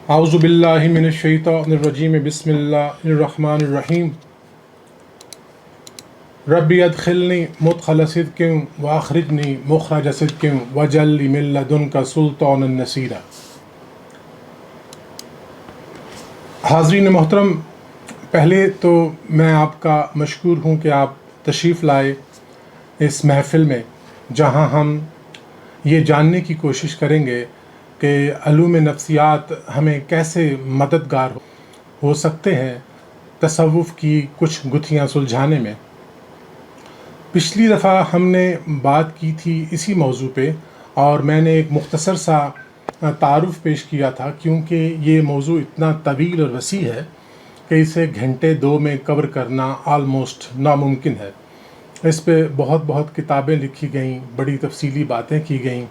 اعوذ باللہ من الشیطان الرجیم بسم اللہ الرحمن الرحیم ربی ادخلنی مدخل صدق واخرجنی مخرج صدق واجعل لی من لدنک سلطانا نصیرا۔ حاضرین محترم، پہلے تو میں آپ کا مشکور ہوں کہ آپ تشریف لائے اس محفل میں، جہاں ہم یہ جاننے کی کوشش کریں گے کہ علوم نفسیات ہمیں کیسے مددگار ہو سکتے ہیں تصوف کی کچھ گتھیاں سلجھانے میں۔ پچھلی دفعہ ہم نے بات کی تھی اسی موضوع پہ، اور میں نے ایک مختصر سا تعارف پیش کیا تھا، کیونکہ یہ موضوع اتنا طویل اور وسیع ہے کہ اسے گھنٹے دو میں کور کرنا آلموسٹ ناممکن ہے۔ اس پہ بہت کتابیں لکھی گئیں، بڑی تفصیلی باتیں کی گئیں۔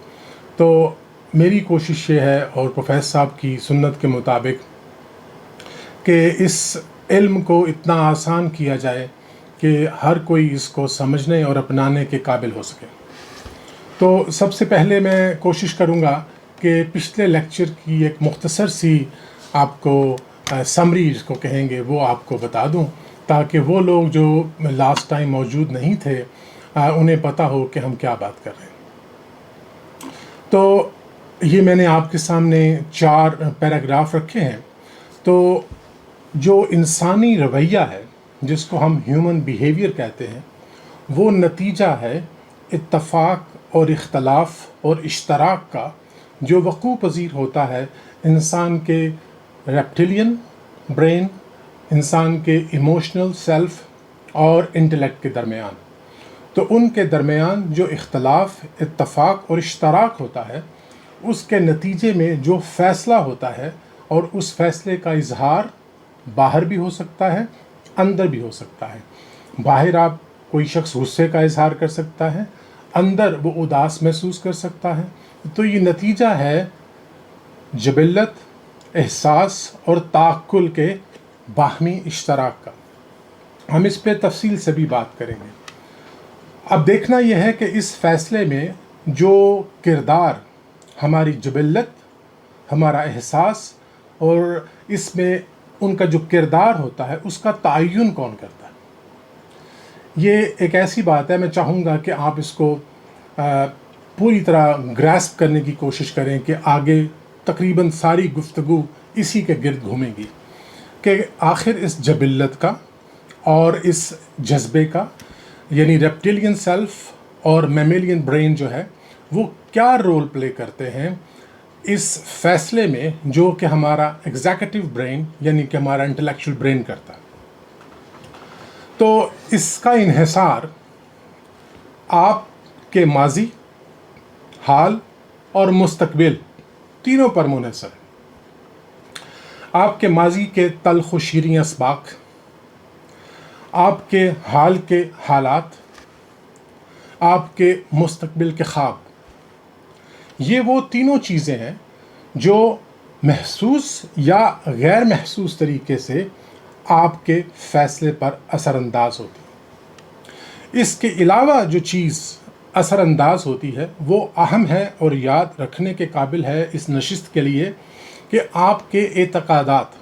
تو میری کوشش یہ ہے، اور پروفیسر صاحب کی سنت کے مطابق، کہ اس علم کو اتنا آسان کیا جائے کہ ہر کوئی اس کو سمجھنے اور اپنانے کے قابل ہو سکے۔ تو سب سے پہلے میں کوشش کروں گا کہ پچھلے لیکچر کی ایک مختصر سی آپ کو سمری جس کو کہیں گے وہ آپ کو بتا دوں، تاکہ وہ لوگ جو لاسٹ ٹائم موجود نہیں تھے انہیں پتہ ہو کہ ہم کیا بات کر رہے ہیں۔ تو یہ میں نے آپ کے سامنے 4 پیراگراف رکھے ہیں۔ تو جو انسانی رویہ ہے، جس کو ہم ہیومن بیہیویئر کہتے ہیں، وہ نتیجہ ہے اتفاق اور اختلاف اور اشتراک کا، جو وقوع پذیر ہوتا ہے انسان کے ریپٹیلین برین، انسان کے ایموشنل سیلف اور انٹلیکٹ کے درمیان۔ تو ان کے درمیان جو اختلاف، اتفاق اور اشتراک ہوتا ہے، اس کے نتیجے میں جو فیصلہ ہوتا ہے، اور اس فیصلے کا اظہار باہر بھی ہو سکتا ہے، اندر بھی ہو سکتا ہے۔ باہر آپ کوئی شخص غصے کا اظہار کر سکتا ہے، اندر وہ اداس محسوس کر سکتا ہے۔ تو یہ نتیجہ ہے جبلت، احساس اور تعقل کے باہمی اشتراک کا۔ ہم اس پہ تفصیل سے بھی بات کریں گے۔ اب دیکھنا یہ ہے کہ اس فیصلے میں جو کردار، ہماری جبلت، ہمارا احساس، اور اس میں ان کا جو کردار ہوتا ہے، اس کا تعین کون کرتا ہے۔ یہ ایک ایسی بات ہے، میں چاہوں گا کہ آپ اس کو پوری طرح گراسپ کرنے کی کوشش کریں کہ آگے تقریباً ساری گفتگو اسی کے گرد گھومے گی کہ آخر اس جبلت کا اور اس جذبے کا، یعنی ریپٹیلین سیلف اور میمیلین برین جو ہے، وہ کیا رول پلے کرتے ہیں اس فیصلے میں جو کہ ہمارا ایگزیکٹو برین یعنی کہ ہمارا انٹلیکچوئل برین کرتا ہے۔ تو اس کا انحصار آپ کے ماضی، حال اور مستقبل تینوں پر منحصر ہے۔ آپ کے ماضی کے تلخ و شیریں اسباق، آپ کے حال کے حالات، آپ کے مستقبل کے خواب، یہ وہ تینوں چیزیں ہیں جو محسوس یا غیر محسوس طریقے سے آپ کے فیصلے پر اثر انداز ہوتی ہیں۔ اس کے علاوہ جو چیز اثر انداز ہوتی ہے وہ اہم ہے اور یاد رکھنے کے قابل ہے اس نشست کے لیے، کہ آپ کے اعتقادات،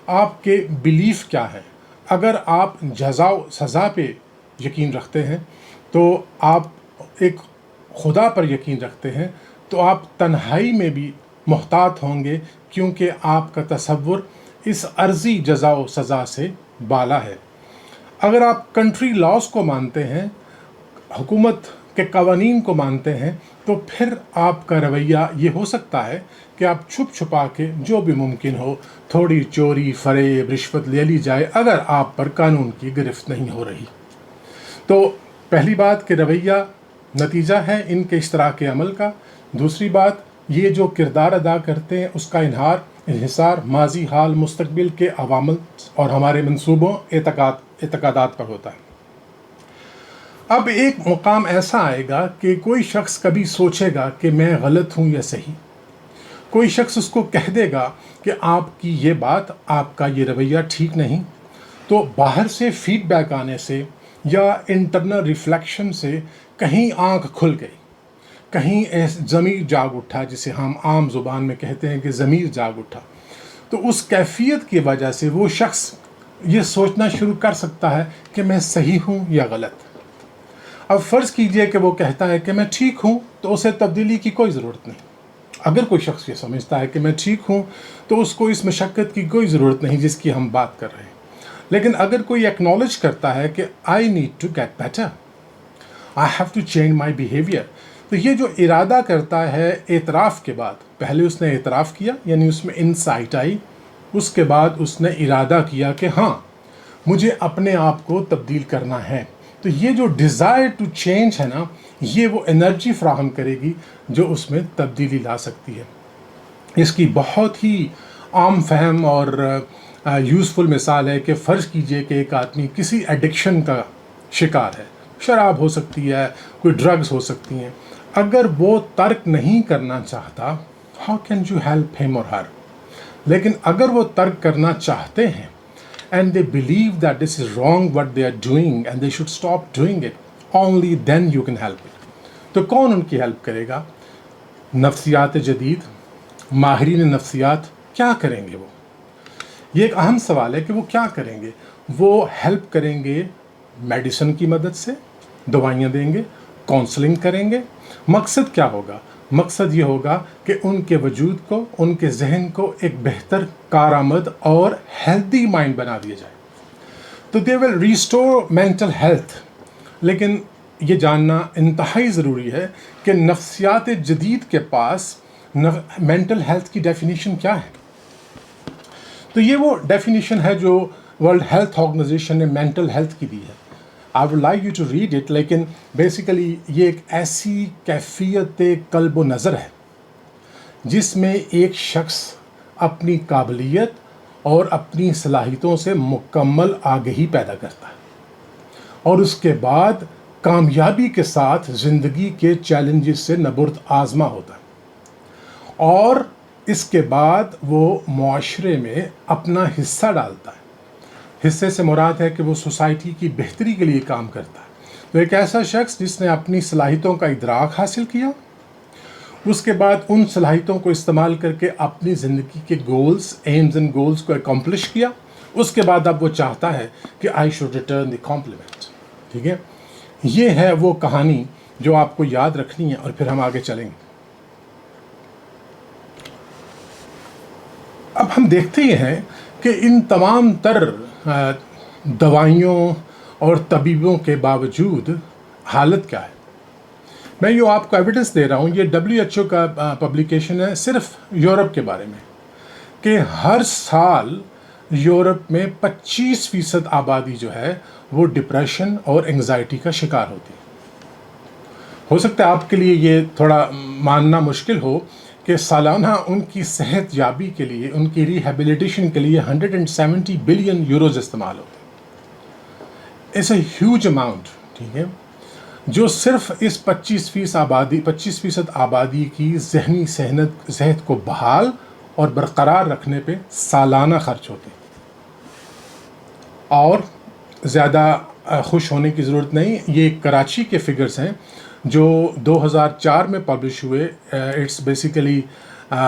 آپ کے بیلیف کیا ہیں۔ اگر آپ جزا و سزا پہ یقین رکھتے ہیں، تو آپ ایک خدا پر یقین رکھتے ہیں، تو آپ تنہائی میں بھی محتاط ہوں گے، کیونکہ آپ کا تصور اس عرضی جزا و سزا سے بالا ہے۔ اگر آپ کنٹری لاز کو مانتے ہیں، حکومت کے قوانین کو مانتے ہیں، تو پھر آپ کا رویہ یہ ہو سکتا ہے کہ آپ چھپ چھپا کے جو بھی ممکن ہو تھوڑی چوری، فریب، رشوت لے لی جائے، اگر آپ پر قانون کی گرفت نہیں ہو رہی۔ تو پہلی بات کہ رویہ نتیجہ ہے ان کے اشتراک عمل کا۔ دوسری بات، یہ جو کردار ادا کرتے ہیں اس کا انحصار ماضی، حال، مستقبل کے عوامل اور ہمارے منصوبوں، اعتقادات پر ہوتا ہے۔ اب ایک مقام ایسا آئے گا کہ کوئی شخص کبھی سوچے گا کہ میں غلط ہوں یا صحیح۔ کوئی شخص اس کو کہہ دے گا کہ آپ کی یہ بات، آپ کا یہ رویہ ٹھیک نہیں۔ تو باہر سے فیڈ بیک آنے سے یا انٹرنل ریفلیکشن سے کہیں آنکھ کھل گئی، کہیں ضمیر جاگ اٹھا، جسے ہم عام زبان میں کہتے ہیں کہ ضمیر جاگ اٹھا۔ تو اس کیفیت کی وجہ سے وہ شخص یہ سوچنا شروع کر سکتا ہے کہ میں صحیح ہوں یا غلط۔ اب فرض کیجئے کہ وہ کہتا ہے کہ میں ٹھیک ہوں، تو اسے تبدیلی کی کوئی ضرورت نہیں۔ اگر کوئی شخص یہ سمجھتا ہے کہ میں ٹھیک ہوں تو اس کو اس مشقت کی کوئی ضرورت نہیں جس کی ہم بات کر رہے ہیں۔ لیکن اگر کوئی ایکنالج کرتا ہے کہ I need to get better, I have to change my behaviour, تو یہ جو ارادہ کرتا ہے اعتراف کے بعد، پہلے اس نے اعتراف کیا یعنی اس میں انسائٹ آئی، اس کے بعد اس نے ارادہ کیا کہ ہاں مجھے اپنے آپ کو تبدیل کرنا ہے، تو یہ جو ڈیزائر ٹو چینج ہے نا، یہ وہ انرجی فراہم کرے گی جو اس میں تبدیلی لا سکتی ہے۔ اس کی بہت ہی عام فہم اور یوزفل مثال ہے کہ فرض کیجئے کہ ایک آدمی کسی ایڈکشن کا شکار ہے، شراب ہو سکتی ہے، کوئی ڈرگز ہو سکتی ہیں، اگر وہ ترک نہیں کرنا چاہتا، ہاؤ کین یو ہیلپ ہم اور ہر؟ لیکن اگر وہ ترک کرنا چاہتے ہیں and they believe that this is wrong what they are doing and they should stop doing it, only then you can help it. تو کون ان کی ہیلپ کرے گا؟ نفسیات جدید، ماہرین نفسیات کیا کریں گے وہ؟ یہ ایک اہم سوال ہے کہ وہ کیا کریں گے۔ وہ ہیلپ کریں گے میڈیسن کی مدد سے، دوائیاں دیں گے، کونسلنگ کریں گے۔ مقصد کیا ہوگا؟ مقصد یہ ہوگا کہ ان کے وجود کو، ان کے ذہن کو ایک بہتر، کارآمد اور ہیلدی مائنڈ بنا دیا جائے۔ تو دے ول ریسٹور مینٹل ہیلتھ۔ لیکن یہ جاننا انتہائی ضروری ہے کہ نفسیات جدید کے پاس مینٹل ہیلتھ کی ڈیفینیشن کیا ہے۔ تو یہ وہ ڈیفینیشن ہے جو ورلڈ ہیلتھ آرگنائزیشن نے مینٹل ہیلتھ کی دی ہے۔ I would like you to read it، لیکن بیسیکلی یہ ایک ایسی کیفیت قلب و نظر ہے جس میں ایک شخص اپنی قابلیت اور اپنی صلاحیتوں سے مکمل آگہی پیدا کرتا ہے، اور اس کے بعد کامیابی کے ساتھ زندگی کے چیلنجز سے نبرد آزما ہوتا ہے، اور اس کے بعد وہ معاشرے میں اپنا حصہ ڈالتا ہے۔ حصے سے مراد ہے کہ وہ سوسائٹی کی بہتری کے لیے کام کرتا ہے۔ تو ایک ایسا شخص جس نے اپنی صلاحیتوں کا ادراک حاصل کیا، اس کے بعد ان صلاحیتوں کو استعمال کر کے اپنی زندگی کے گولز، ایمز اینڈ گولز کو اکمپلش کیا، اس کے بعد اب وہ چاہتا ہے کہ I should return the complement. ٹھیک ہے، یہ ہے وہ کہانی جو آپ کو یاد رکھنی ہے، اور پھر ہم آگے چلیں گے۔ اب ہم دیکھتے یہ ہیں کہ ان تمام تر دوائیوں اور طبیبوں کے باوجود حالت کیا ہے۔ میں یہ آپ کو ایویڈنس دے رہا ہوں، یہ WHO کا پبلیکیشن ہے صرف یورپ کے بارے میں، کہ ہر سال یورپ میں 25% آبادی جو ہے وہ ڈپریشن اور انگزائٹی کا شکار ہوتی ہے۔ ہو سکتا ہے آپ کے لیے یہ تھوڑا ماننا مشکل ہو کہ سالانہ ان کی صحت یابی کے لیے، ان کی ریہیبلیٹیشن کے لیے 170 بلین یوروز استعمال ہوتے ہیں۔ اٹس اے ہیوج اماؤنٹ، ٹھیک ہے، جو صرف اس 25% آبادی کی ذہنی صحت کو بحال اور برقرار رکھنے پہ سالانہ خرچ ہوتے ہیں۔ اور زیادہ خوش ہونے کی ضرورت نہیں، یہ کراچی کے فگرز ہیں جو 2004 میں پبلش ہوئے۔ اٹس بیسیکلی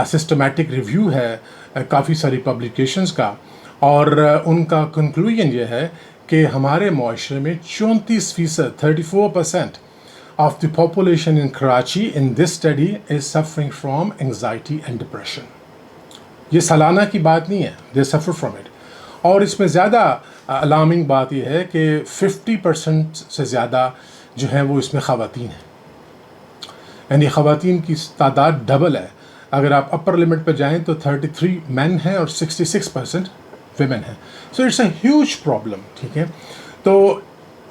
سسٹمیٹک ریویو ہے کافی ساری پبلیکیشنز کا، اور ان کا کنکلوژن یہ ہے کہ ہمارے معاشرے میں 34%، 34% of the population in Karachi in this study is suffering from anxiety and depression. یہ سالانہ کی بات نہیں ہے، دے سفر فرام اٹ۔ اور اس میں زیادہ الارمنگ بات یہ ہے کہ 50% سے زیادہ جو ہیں وہ اس میں خواتین ہیں، یعنی خواتین کی تعداد ڈبل ہے۔ اگر آپ اپر لمٹ پہ جائیں تو 33 مین ہیں اور 66% ویمن ہیں۔ So it's a huge problem, ٹھیک ہے۔ تو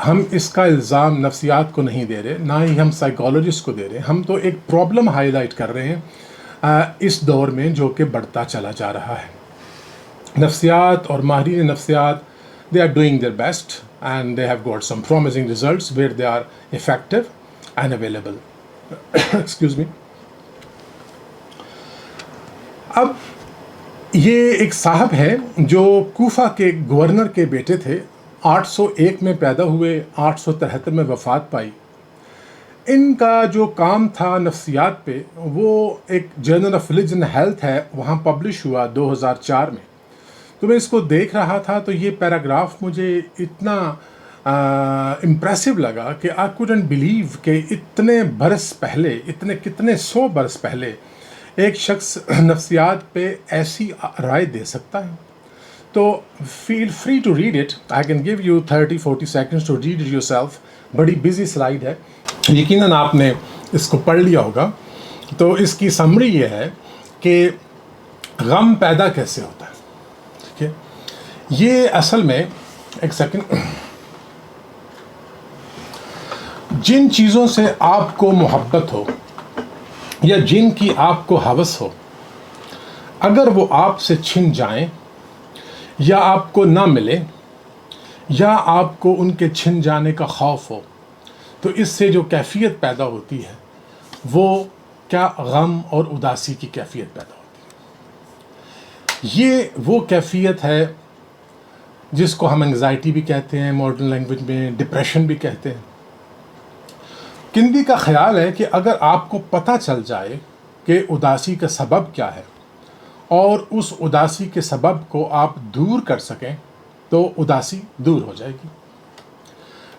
ہم اس کا الزام نفسیات کو نہیں دے رہے، نہ ہی ہم سائیکالوجسٹ کو دے رہے ہیں، ہم تو ایک پرابلم ہائی لائٹ کر رہے ہیں اس دور میں جو کہ بڑھتا چلا جا رہا ہے۔ نفسیات اور ماہرین نفسیات they are doing their best and they have got some promising results where they are effective and available. Excuse me. اب یہ ایک صاحب ہے جو کوفہ کے گورنر کے بیٹے تھے، 801 میں پیدا ہوئے، 873 میں وفات پائی۔ ان کا جو کام تھا نفسیات پہ، وہ ایک جرنل آف ریلیجن ہیلتھ ہے، وہاں پبلش ہوا 2004 میں. تو میں اس کو دیکھ رہا تھا تو یہ پیراگراف مجھے اتنا امپریسو لگا کہ آئی کوڈنٹ بلیو کہ اتنے برس پہلے، کتنے 100 برس پہلے ایک شخص نفسیات پہ ایسی رائے دے سکتا ہے. تو feel free to read it. I can give you 30-40 seconds to read it yourself. بڑی بزی سلائیڈ ہے، یقیناً آپ نے اس کو پڑھ لیا ہوگا. تو اس کی سمری یہ ہے کہ غم پیدا کیسے ہوتا ہے. ٹھیک ہے، یہ اصل میں ایک سیکنڈ، جن چیزوں سے آپ کو محبت ہو یا جن کی آپ کو ہوس ہو، اگر وہ آپ سے چھن جائیں یا آپ کو نہ ملے یا آپ کو ان کے چھن جانے کا خوف ہو، تو اس سے جو کیفیت پیدا ہوتی ہے وہ کیا غم اور اداسی کی کیفیت پیدا ہوتی ہے. یہ وہ کیفیت ہے جس کو ہم انگزائٹی بھی کہتے ہیں، ماڈرن لینگویج میں ڈپریشن بھی کہتے ہیں. کندی کا خیال ہے کہ اگر آپ کو پتہ چل جائے کہ اداسی کا سبب کیا ہے اور اس اداسی کے سبب کو آپ دور کر سکیں تو اداسی دور ہو جائے گی.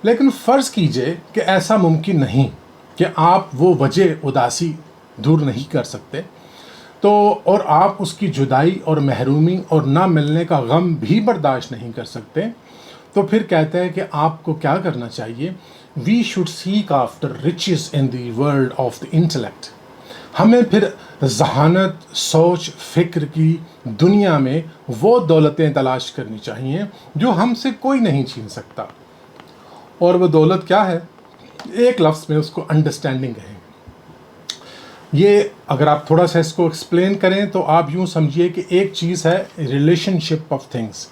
لیکن فرض کیجئے کہ ایسا ممکن نہیں کہ آپ وہ وجہ اداسی دور نہیں کر سکتے، تو اور آپ اس کی جدائی اور محرومی اور نہ ملنے کا غم بھی برداشت نہیں کر سکتے، تو پھر کہتے ہیں کہ آپ کو کیا کرنا چاہیے. We should seek after riches in the world of the intellect. ہمیں پھر ذہانت، سوچ، فکر کی دنیا میں وہ دولتیں تلاش کرنی چاہیے جو ہم سے کوئی نہیں چھین سکتا. اور وہ دولت کیا ہے؟ ایک لفظ میں اس کو انڈرسٹینڈنگ ہے. یہ اگر آپ تھوڑا سا اس کو ایکسپلین کریں تو آپ یوں سمجھیے کہ ایک چیز ہے ریلیشن شپ آف تھنگس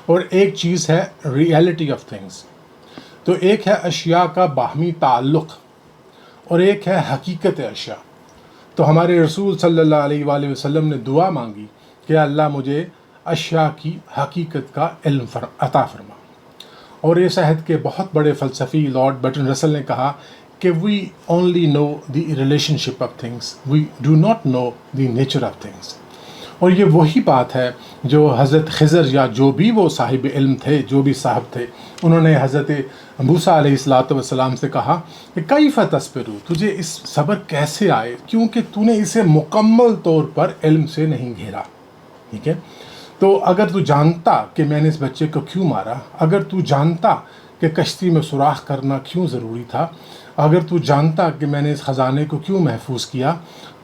اور ایک چیز ہے ریئلٹی آف تھنگس. تو ایک ہے اشیاء کا باہمی تعلق اور ایک ہے حقیقت اشیاء. تو ہمارے رسول صلی اللہ علیہ وآلہ وسلم نے دعا مانگی کہ اللہ مجھے اشیاء کی حقیقت کا علم عطا فرما. اور اس عہد کے بہت بڑے فلسفی لارڈ برٹن رسل نے کہا کہ we only know the relationship of things, we do not know the nature of things. اور یہ وہی بات ہے جو حضرت خضر یا جو بھی وہ صاحب علم تھے، جو بھی صاحب تھے، انہوں نے حضرت موسیٰ علیہ السلام سے کہا کہ کیف تصبر، تجھے اس صبر کیسے آئے، کیونکہ تو نے اسے مکمل طور پر علم سے نہیں گھیرا. ٹھیک ہے، تو اگر تو جانتا کہ میں نے اس بچے کو کیوں مارا، اگر تو جانتا کہ کشتی میں سوراخ کرنا کیوں ضروری تھا، اگر تو جانتا کہ میں نے اس خزانے کو کیوں محفوظ کیا،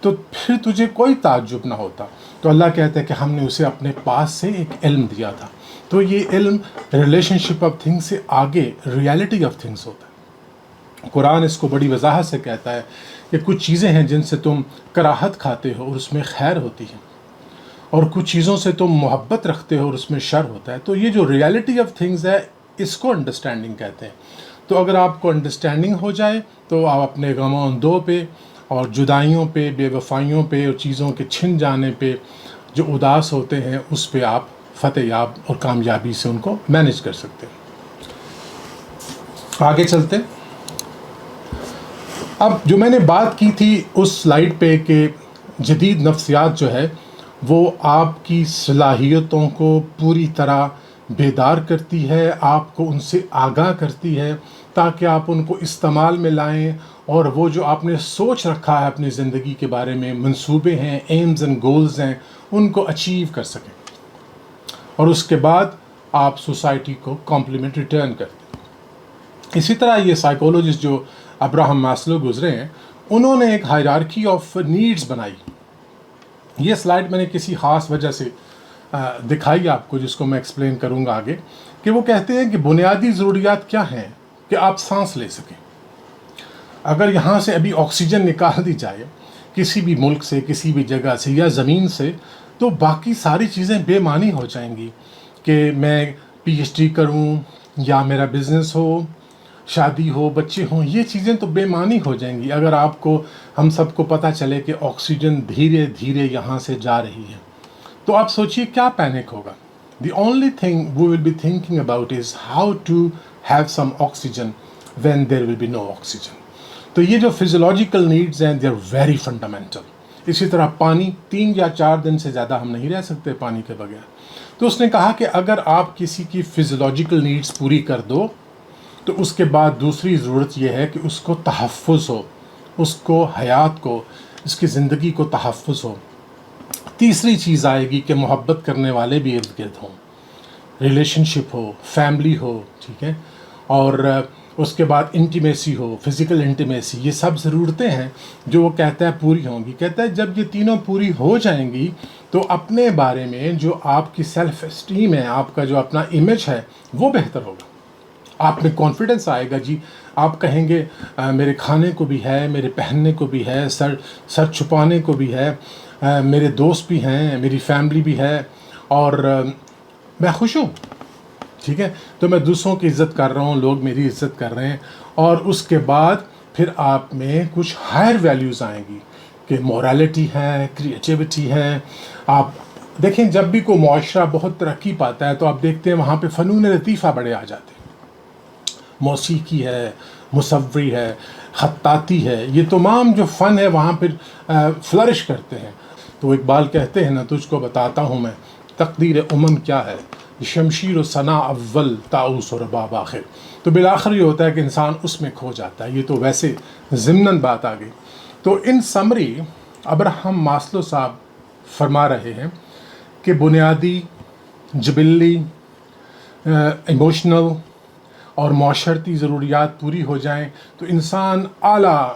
تو پھر تجھے کوئی تعجب نہ ہوتا. تو اللہ کہتا ہے کہ ہم نے اسے اپنے پاس سے ایک علم دیا تھا. تو یہ علم ریلیشن شپ آف تھنگس سے آگے ریالٹی آف تھنگس ہوتا ہے. قرآن اس کو بڑی وضاحت سے کہتا ہے کہ کچھ چیزیں ہیں جن سے تم کراہت کھاتے ہو اور اس میں خیر ہوتی ہے، اور کچھ چیزوں سے تم محبت رکھتے ہو اور اس میں شر ہوتا ہے. تو یہ جو ریالٹی آف تھنگز ہے اس کو انڈرسٹینڈنگ کہتے ہیں. تو اگر آپ کو انڈرسٹینڈنگ ہو جائے تو آپ اپنے غم و اندوہ پہ اور جدائیوں پہ، بے وفائیوں پہ اور چیزوں کے چھن جانے پہ جو اداس ہوتے ہیں اس پہ آپ فتح یاب اور کامیابی سے ان کو مینج کر سکتے ہیں. آگے چلتے. اب جو میں نے بات کی تھی اس سلائیڈ پہ کہ جدید نفسیات جو ہے وہ آپ کی صلاحیتوں کو پوری طرح بیدار کرتی ہے، آپ کو ان سے آگاہ کرتی ہے تاکہ آپ ان کو استعمال میں لائیں اور وہ جو آپ نے سوچ رکھا ہے اپنی زندگی کے بارے میں، منصوبے ہیں، ایمز اینڈ گولز ہیں، ان کو اچیو کر سکیں. اور اس کے بعد آپ سوسائٹی کو کمپلیمنٹ ریٹرن کرتے ہیں. اسی طرح یہ سائیکولوجسٹ جو ابراہم ماسلو گزرے ہیں، انہوں نے ایک ہائرارکی آف نیڈز بنائی. یہ سلائیڈ میں نے کسی خاص وجہ سے دکھائی آپ کو، جس کو میں ایکسپلین کروں گا آگے، کہ وہ کہتے ہیں کہ بنیادی ضروریات کیا ہیں کہ آپ سانس لے سکیں. اگر یہاں سے ابھی آکسیجن نکال دی جائے کسی بھی ملک سے، کسی بھی جگہ سے یا زمین سے، تو باقی ساری چیزیں بے معنی ہو جائیں گی. کہ میں پی ایچ ڈی کروں یا میرا بزنس ہو، شادی ہو، بچے ہوں، یہ چیزیں تو بے معنی ہو جائیں گی اگر آپ کو، ہم سب کو پتہ چلے کہ آکسیجن دھیرے دھیرے یہاں سے جا رہی ہے. تو آپ سوچئے کیا پینک ہوگا. The only thing we will be thinking about is how to have some oxygen when there will be no oxygen. تو یہ جو فزیولوجیکل نیڈز ہیں دے آر ویری فنڈامنٹل. اسی طرح پانی 3 یا 4 دن سے زیادہ ہم نہیں رہ سکتے پانی کے بغیر. تو اس نے کہا کہ اگر آپ کسی کی فزیولوجیکل نیڈز پوری کر دو تو اس کے بعد دوسری ضرورت یہ ہے کہ اس کو تحفظ ہو، اس کو حیات کو، اس کی زندگی کو تحفظ ہو. تیسری چیز آئے گی کہ محبت کرنے والے بھی ارد گرد ہوں، ریلیشن شپ ہو، فیملی ہو، ٹھیک ہے، اور اس کے بعد انٹیمیسی ہو، فزیکل انٹیمیسی. یہ سب ضرورتیں ہیں جو وہ کہتا ہے پوری ہوں گی. کہتا ہے جب یہ تینوں پوری ہو جائیں گی تو اپنے بارے میں جو آپ کی سیلف اسٹیم ہے، آپ کا جو اپنا امیج ہے وہ بہتر ہوگا. آپ میں کانفیڈنس آئے گا. جی آپ کہیں گے میرے کھانے کو بھی ہے، میرے پہننے کو بھی ہے، سر چھپانے کو بھی ہے، میرے دوست بھی ہیں، میری فیملی بھی ہے، اور میں خوش ہوں. ٹھیک ہے، تو میں دوسروں کی عزت کر رہا ہوں، لوگ میری عزت کر رہے ہیں. اور اس کے بعد پھر آپ میں کچھ ہائر ویلیوز آئیں گی کہ مورالٹی ہے، کریٹیوٹی ہے. آپ دیکھیں جب بھی کوئی معاشرہ بہت ترقی پاتا ہے تو آپ دیکھتے ہیں وہاں پہ فنون لطیفہ بڑے آ جاتے ہیں. موسیقی ہے، مصوری ہے، خطاطی ہے، یہ تمام جو فن ہے وہاں پھر فلرش کرتے ہیں. تو اقبال کہتے ہیں نا، تجھ کو بتاتا ہوں میں تقدیر امم کیا ہے، شمشیر و ثنا اول طاؤس و رباب آخر. تو بالآخر یہ ہوتا ہے کہ انسان اس میں کھو جاتا ہے. یہ تو ویسے ضمناً بات آ گئی. تو ان سمری ابراہم ماسلو صاحب فرما رہے ہیں کہ بنیادی، جبلی، ایموشنل اور معاشرتی ضروریات پوری ہو جائیں تو انسان اعلیٰ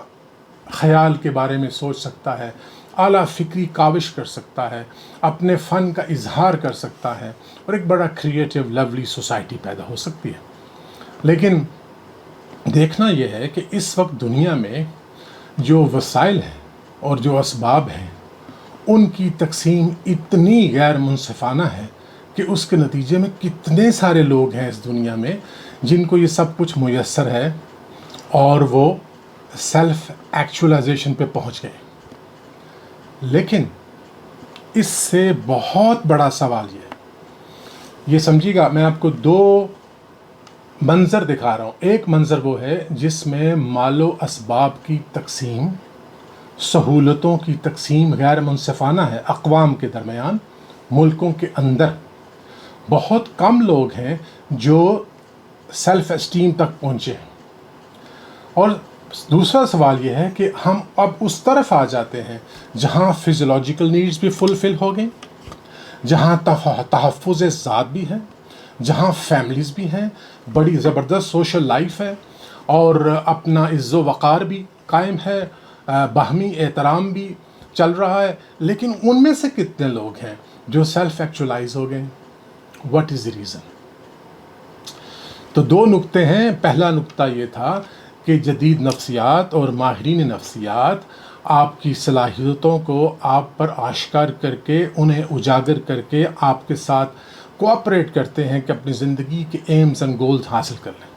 خیال کے بارے میں سوچ سکتا ہے، اعلیٰ فکری کاوش کر سکتا ہے، اپنے فن کا اظہار کر سکتا ہے، اور ایک بڑا کریٹیو لولی سوسائٹی پیدا ہو سکتی ہے. لیکن دیکھنا یہ ہے کہ اس وقت دنیا میں جو وسائل ہیں اور جو اسباب ہیں ان کی تقسیم اتنی غیر منصفانہ ہے کہ اس کے نتیجے میں کتنے سارے لوگ ہیں اس دنیا میں جن کو یہ سب کچھ میسر ہے اور وہ سیلف ایکچولائزیشن پہ پہنچ گئے. لیکن اس سے بہت بڑا سوال یہ سمجھیے گا. میں آپ کو 2 منظر دکھا رہا ہوں. ایک منظر وہ ہے جس میں مال و اسباب کی تقسیم، سہولتوں کی تقسیم غیر منصفانہ ہے اقوام کے درمیان، ملکوں کے اندر. بہت کم لوگ ہیں جو سیلف اسٹیم تک پہنچے ہیں. اور دوسرا سوال یہ ہے کہ ہم اب اس طرف آ جاتے ہیں جہاں فزیولوجیکل نیڈز بھی فلفل ہو گئیں، جہاں تحفظ ذات بھی ہے، جہاں فیملیز بھی ہیں، بڑی زبردست سوشل لائف ہے، اور اپنا عز و وقار بھی قائم ہے، باہمی احترام بھی چل رہا ہے. لیکن ان میں سے کتنے لوگ ہیں جو سیلف ایکچولائز ہو گئے؟ What is the reason? تو 2 نقطے ہیں. پہلا نقطہ یہ تھا کہ جدید نفسیات اور ماہرین نفسیات آپ کی صلاحیتوں کو آپ پر آشکار کر کے، انہیں اجاگر کر کے آپ کے ساتھ کوآپریٹ کرتے ہیں کہ اپنی زندگی کے ایمز اینڈ گولز حاصل کر لیں.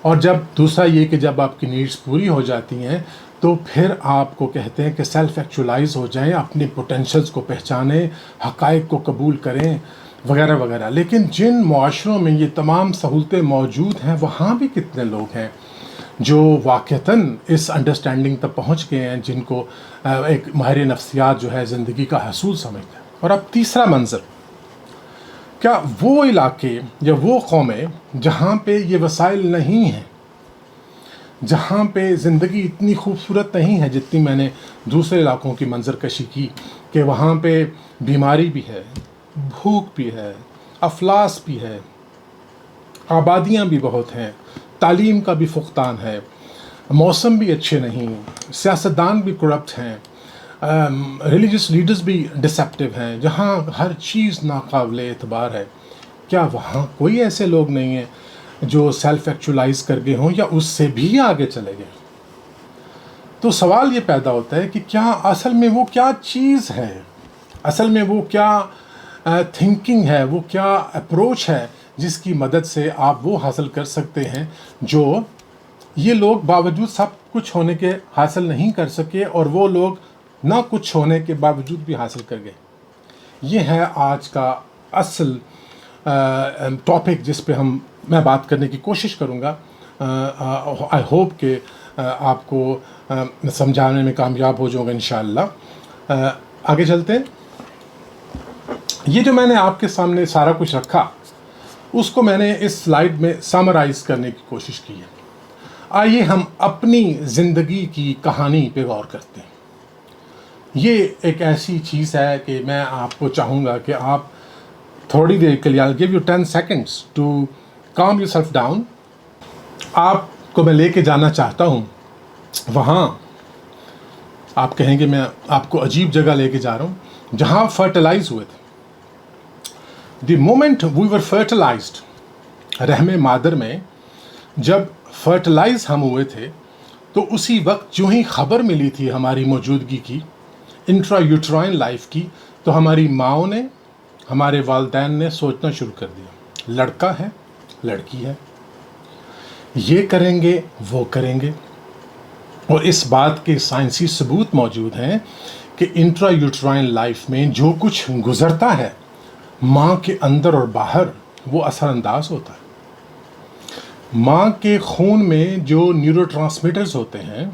اور جب دوسرا یہ کہ جب آپ کی نیڈز پوری ہو جاتی ہیں تو پھر آپ کو کہتے ہیں کہ سیلف ایکچولائز ہو جائیں، اپنی پوٹینشلز کو پہچانیں، حقائق کو قبول کریں، وغیرہ وغیرہ. لیکن جن معاشروں میں یہ تمام سہولتیں موجود ہیں وہاں بھی کتنے لوگ ہیں جو واقعتاً اس انڈرسٹینڈنگ تک پہنچ گئے ہیں جن کو ایک ماہر نفسیات جو ہے زندگی کا حصول سمجھتا ہے. اور اب تیسرا منظر، کیا وہ علاقے یا وہ قومیں جہاں پہ یہ وسائل نہیں ہیں، جہاں پہ زندگی اتنی خوبصورت نہیں ہے جتنی میں نے دوسرے علاقوں کی منظر کشی کی، کہ وہاں پہ بیماری بھی ہے، بھوک بھی ہے، افلاس بھی ہے، آبادیاں بھی بہت ہیں، تعلیم کا بھی فقدان ہے، موسم بھی اچھے نہیں، سیاستدان بھی کرپٹ ہیں، ریلیجس لیڈرز بھی ڈسیپٹیو ہیں، جہاں ہر چیز ناقابل اعتبار ہے؟ کیا وہاں کوئی ایسے لوگ نہیں ہیں جو سیلف ایکچولائز کر گئے ہوں یا اس سے بھی آگے چلے گئے؟ تو سوال یہ پیدا ہوتا ہے کہ کیا اصل میں وہ کیا چیز ہے، اصل میں وہ کیا تھنکنگ ہے، وہ کیا اپروچ ہے جس کی مدد سے آپ وہ حاصل کر سکتے ہیں جو یہ لوگ باوجود سب کچھ ہونے کے حاصل نہیں کر سکے اور وہ لوگ نہ کچھ ہونے کے باوجود بھی حاصل کر گئے. یہ ہے آج کا اصل ٹاپک جس پہ میں بات کرنے کی کوشش کروں گا. آئی ہوپ کہ آپ کو سمجھانے میں کامیاب ہو جاؤں گا انشاءاللہ۔ آگے چلتے ہیں۔ یہ جو میں نے آپ کے سامنے سارا کچھ رکھا، اس کو میں نے اس سلائیڈ میں سمرائز کرنے کی کوشش کی ہے۔ آئیے ہم اپنی زندگی کی کہانی پہ غور کرتے ہیں۔ یہ ایک ایسی چیز ہے کہ میں آپ کو چاہوں گا کہ آپ تھوڑی دیر کے لیے I'll give you 10 seconds to calm yourself down۔ آپ کو میں لے کے جانا چاہتا ہوں وہاں، آپ کہیں گے میں آپ کو عجیب جگہ لے کے جا رہا ہوں، جہاں فرٹیلائز ہوئے تھے۔ The moment we were fertilised, رحم مادر میں جب فرٹیلائز ہم ہوئے تھے تو اسی وقت جو ہی خبر ملی تھی ہماری موجودگی کی، انٹرا یوٹرائن لائف کی، تو ہماری ماؤں نے، ہمارے والدین نے سوچنا شروع کر دیا، لڑکا ہے لڑکی ہے، یہ کریں گے وہ کریں گے۔ اور اس بات کے سائنسی ثبوت موجود ہیں کہ انٹرا یوٹرائن لائف میں جو کچھ گزرتا ہے ماں کے اندر اور باہر، وہ اثر انداز ہوتا ہے۔ ماں کے خون میں جو نیورو ٹرانسمیٹرز ہوتے ہیں،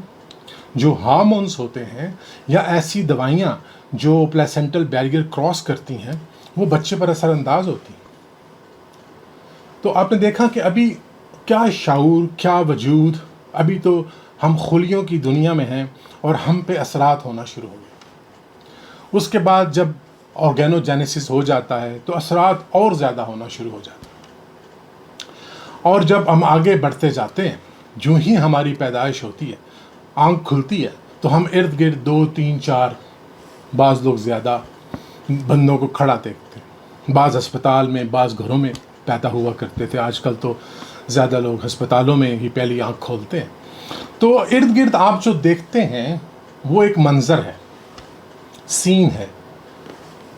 جو ہارمونز ہوتے ہیں، یا ایسی دوائیاں جو پلیسنٹل بیریئر کراس کرتی ہیں، وہ بچے پر اثر انداز ہوتی ہیں۔ تو آپ نے دیکھا کہ ابھی کیا شعور، کیا وجود، ابھی تو ہم خلیوں کی دنیا میں ہیں اور ہم پہ اثرات ہونا شروع ہو گئے۔ اس کے بعد جب آرگینوجینیسس ہو جاتا ہے تو اثرات اور زیادہ ہونا شروع ہو جاتے ہیں۔ اور جب ہم آگے بڑھتے جاتے ہیں، جو ہی ہماری پیدائش ہوتی ہے، آنکھ کھلتی ہے، تو ہم ارد گرد 2 3 4، بعض لوگ زیادہ بندوں کو کھڑا دیکھتے ہیں، بعض ہسپتال میں، بعض گھروں میں پیدا ہوا کرتے تھے۔ آج کل تو زیادہ لوگ ہسپتالوں میں ہی پہلی آنکھ کھولتے ہیں۔ تو ارد گرد آپ جو دیکھتے ہیں وہ ایک منظر ہے، سین ہے۔